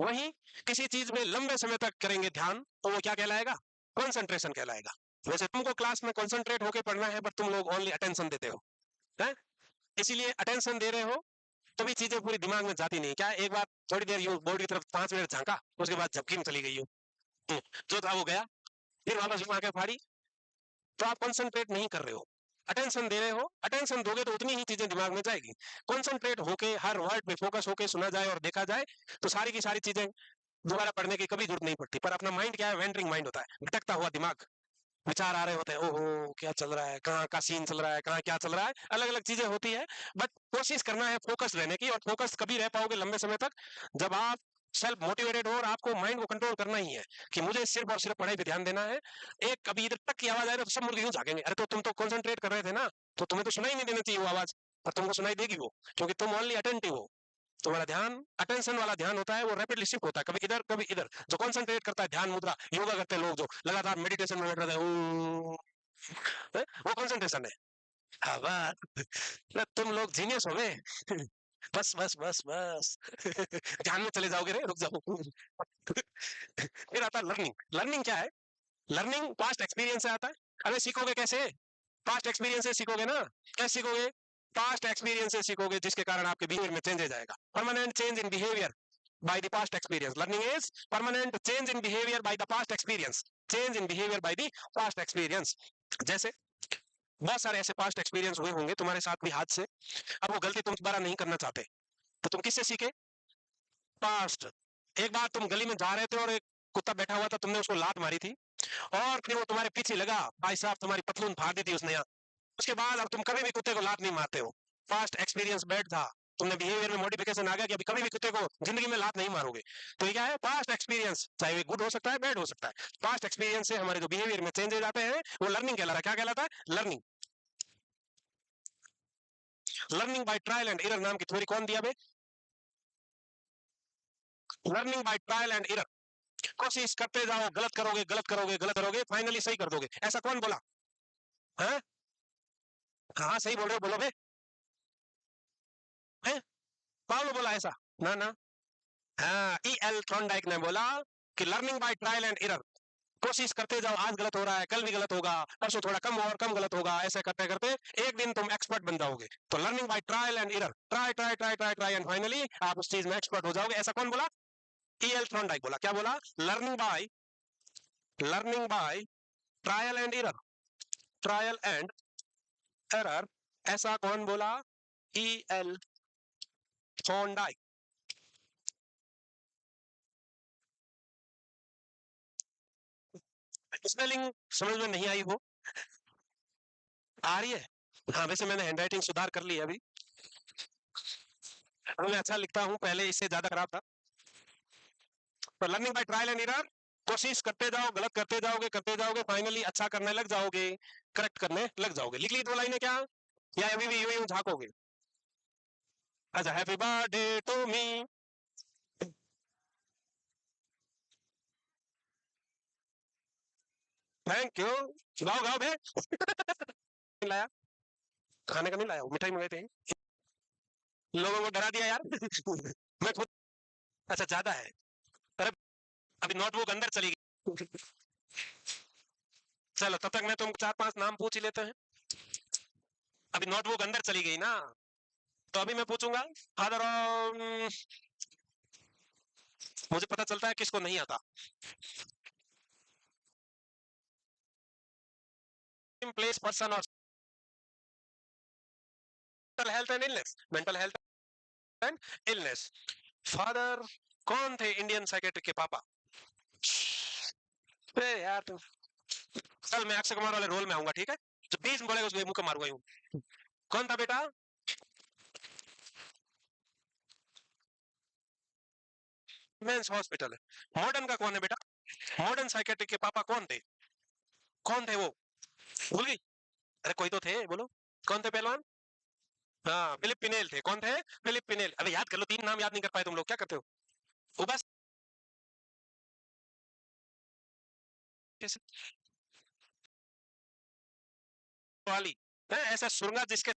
वहीं किसी चीज में लंबे समय तक करेंगे ध्यान तो वो क्या कहलाएगा? कॉन्सेंट्रेशन कहलाएगा। वैसे तुमको क्लास में कॉन्सेंट्रेट होकर पढ़ना है, पर तुम लोग ओनली अटेंशन देते हो, है? इसीलिए अटेंशन दे रहे हो तभी चीजें पूरी दिमाग में जाती नहीं। क्या है, एक बार थोड़ी देर यूं बोर्ड की तरफ 5 मिनट झांका, उसके बाद झपकी में चली गई यूं, जो था वो गया, फिर वापस यूं आके फाड़ी, तो आप कंसंट्रेट नहीं कर रहे हो। अटेंशन दे रहे हो, अटेंशन दोगे तो उतनी ही चीजें दिमाग में जाएगी। कॉन्सेंट्रेट होके हर वर्ड पे फोकस होके सुना जाए और देखा जाए तो सारी की सारी चीजें दोबारा पढ़ने की कभी जरूरत नहीं पड़ती। पर अपना माइंड क्या है, वेंडरिंग माइंड होता है, भटकता हुआ दिमाग, विचार आ रहे होते हैं, ओहो क्या चल रहा है, कहाँ का सीन चल रहा है, कहाँ क्या चल रहा है, अलग अलग चीजें होती है। बट कोशिश करना है फोकस रहने की, और फोकस कभी रह पाओगे लंबे समय तक जब आप सेल्फ मोटिवेटेड हो और आपको माइंड को कंट्रोल करना ही है कि मुझे सिर्फ और सिर्फ पढ़ाई पे ध्यान देना है। एक कभी इधर तक की आवाज आए ना तो सब मुर्गे यूं झाकेंगे, अरे तो तुम तो कॉन्सेंट्रेट कर रहे थे ना, तो तुम्हें तो सुनाई नहीं देनी चाहिए वो आवाज, पर तुमको सुनाई देगी वो, क्योंकि तुम ओनली अटेंटिव हो। तुम्हारा ध्यान, अटेंशन वाला ध्यान होता है, वो रैपिडली शिफ्ट होता है, कभी इधर कभी इधर। जो कॉन्सेंट्रेट करता है, ध्यान मुद्रा योगा करते हैं लोग, जो लगातार मेडिटेशन में बैठ रहते हैं, वो कंसंट्रेशन है। हाँ बस तुम लोग जीनियस हो गए। बस बस बस बस। ध्यान में चले जाओगे रे, रुक जाओ। फिर आता है लर्निंग। लर्निंग क्या है? लर्निंग पास्ट एक्सपीरियंस से आता है। अरे सीखोगे कैसे? पास्ट एक्सपीरियंस से सीखोगे ना। कैसे सीखोगे? पास्ट एक्सपीरियंस से सीखोगे, जिसके कारण आपके बिहेवियर में चेंजेस आएगा। Permanent change in behaviour by the past experience. Learning is permanent change in behavior by the past experience. Change in behavior by the past experience. जैसे बहुत सारे ऐसे पास्ट एक्सपीरियंस हुए होंगे तुम्हारे साथ भी हाथ से, अब वो गलती तुम दोबारा नहीं करना चाहते, तो तुम किससे सीखे? पास्ट। एक बार तुम गली में जा रहे थे और एक कुत्ता बैठा हुआ था, तुमने उसको लात मारी थी और फिर वो तुम्हारे पीछे लगा, भाई साहब तुम्हारी पतलून फाड़ दी थी उसने यहाँ। उसके बाद अब तुम कभी भी कुत्ते को लात नहीं मारते हो। पास्ट एक्सपीरियंस बैड था, तुमने बिहेवियर में मॉडिफिकेशन आ गया कि अभी कभी भी कुत्ते को जिंदगी में लात नहीं मारोगे। तो ये क्या है? पास्ट एक्सपीरियंस, चाहे वो गुड हो सकता है, बैड हो सकता है। पास्ट एक्सपीरियंस से हमारे जो बिहेवियर में चेंजेस आते हैं वो लर्निंग कहलाता है। क्या कहलाता है? Learning. Learning by trial and error नाम की थ्योरी कौन दिया बे? Learning by trial and error. कोशिश करते जाओ, गलत करोगे गलत करोगे गलत करोगे, फाइनली सही कर दोगे। ऐसा कौन बोला? है? हाँ सही बोल रहे हो, बोलो बे। है? कौन बोला ऐसा? ना ना। हाँ, ई एल थॉर्नडाइक ने बोला कि learning by trial and error. कोशिश करते जाओ, आज गलत हो रहा है, कल भी गलत होगा, परसों थोड़ा कम और कम गलत होगा, ऐसे करते करते एक दिन तुम एक्सपर्ट बन जाओगे। तो learning by trial and error, try try try try try and finally आप उस चीज में एक्सपर्ट हो जाओगे। ऐसा कौन बोला? ई एल थॉर्नडाइक बोला। क्या बोला? Learning by trial and error, trial and error. ऐसा कौन बोला? E L Thorndike. स्पेलिंग समझ में नहीं आई हो? आ रही है? हाँ वैसे मैंने हैंडराइटिंग सुधार कर ली है अभी, मैं अच्छा लिखता हूँ, पहले इससे ज्यादा खराब था। तो learning by trial and error, कोशिश करते जाओ, गलत करते जाओगे, फाइनली अच्छा करने लग जाओगे, करेक्ट करने लग जाओगे। लिख ली दो लाइनें क्या? या अभी भी यूं यूं झाकोगे? अच्छा, happy birthday to me. Thank you. गाओ गाओ बे। नहीं लाया, खाने का नहीं लाया, मिठाई मंगाई थे। लोगों को डरा दिया यार। मैं खुद। अच्छा ज्यादा है। अरे अभी नोटबुक अंदर चली गई। चलो तब तक मैं तुम चार पांच नाम पूछ ही लेते हैं। अभी नोटबुक अंदर चली गई ना, तो अभी मैं पूछूंगा। फादर मुझे पता चलता है किसको नहीं आता। प्लेस पर्सन और mental health and illness, mental health and illness. Father कौन थे इंडियन साइकेट्रिक के पापा? अरे यार तुम, कल मैं अक्षय कुमार वाले रोल में आऊंगा, ठीक है? जो 20 बोलेगा उसको मुंह को मारूंगा यूं। कौन था बेटा? मेंस हॉस्पिटल है। मॉडर्न का कौन है बेटा? मॉडर्न साइकेट्रिक के पापा कौन थे? कौन थे वो? भूल गई? अरे कोई तो थे, बोलो। कौन थे पहलवान? हाँ फिलिप पिनेल थे। कौन थे? Philippe Pinel. अबे याद कर लो, 3 नाम याद नहीं कर पाए तुम लोग, क्या करते हो? वो बस वाली है, ऐसा सुरंगा जिसके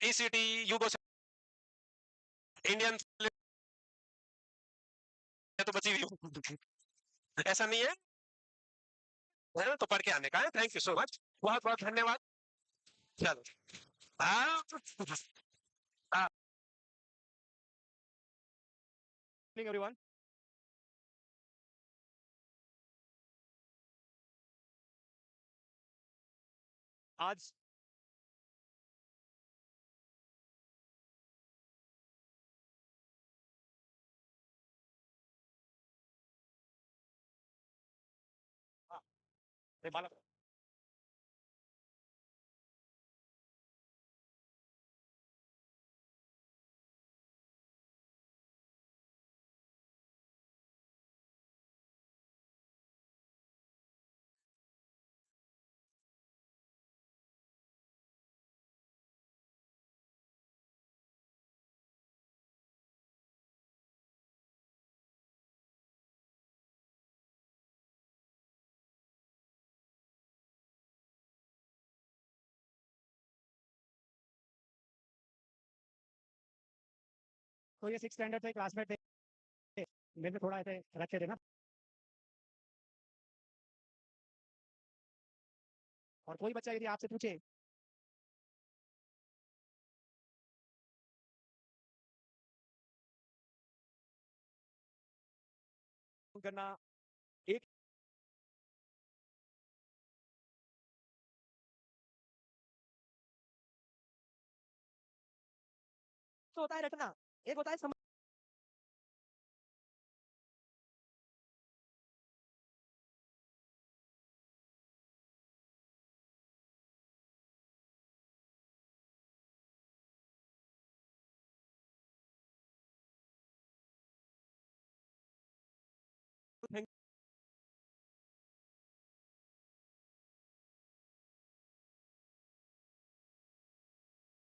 ईसीटी यूगो इंडियन तो बची हुई हूँ। ऐसा नहीं है ना? तो पढ़ के आने का है। थैंक यू सो मच, बहुत बहुत धन्यवाद। चलो। हाँ हाँ। एवरीवन। आज हाँ, ये बालक तो ये 6 स्टैंडर्ड थे, क्लासमेट थे, मेरे में थोड़ा ऐसे रखे थे ना। और कोई बच्चा यदि आपसे पूछे करना एक तो होता है रटना, एक होता है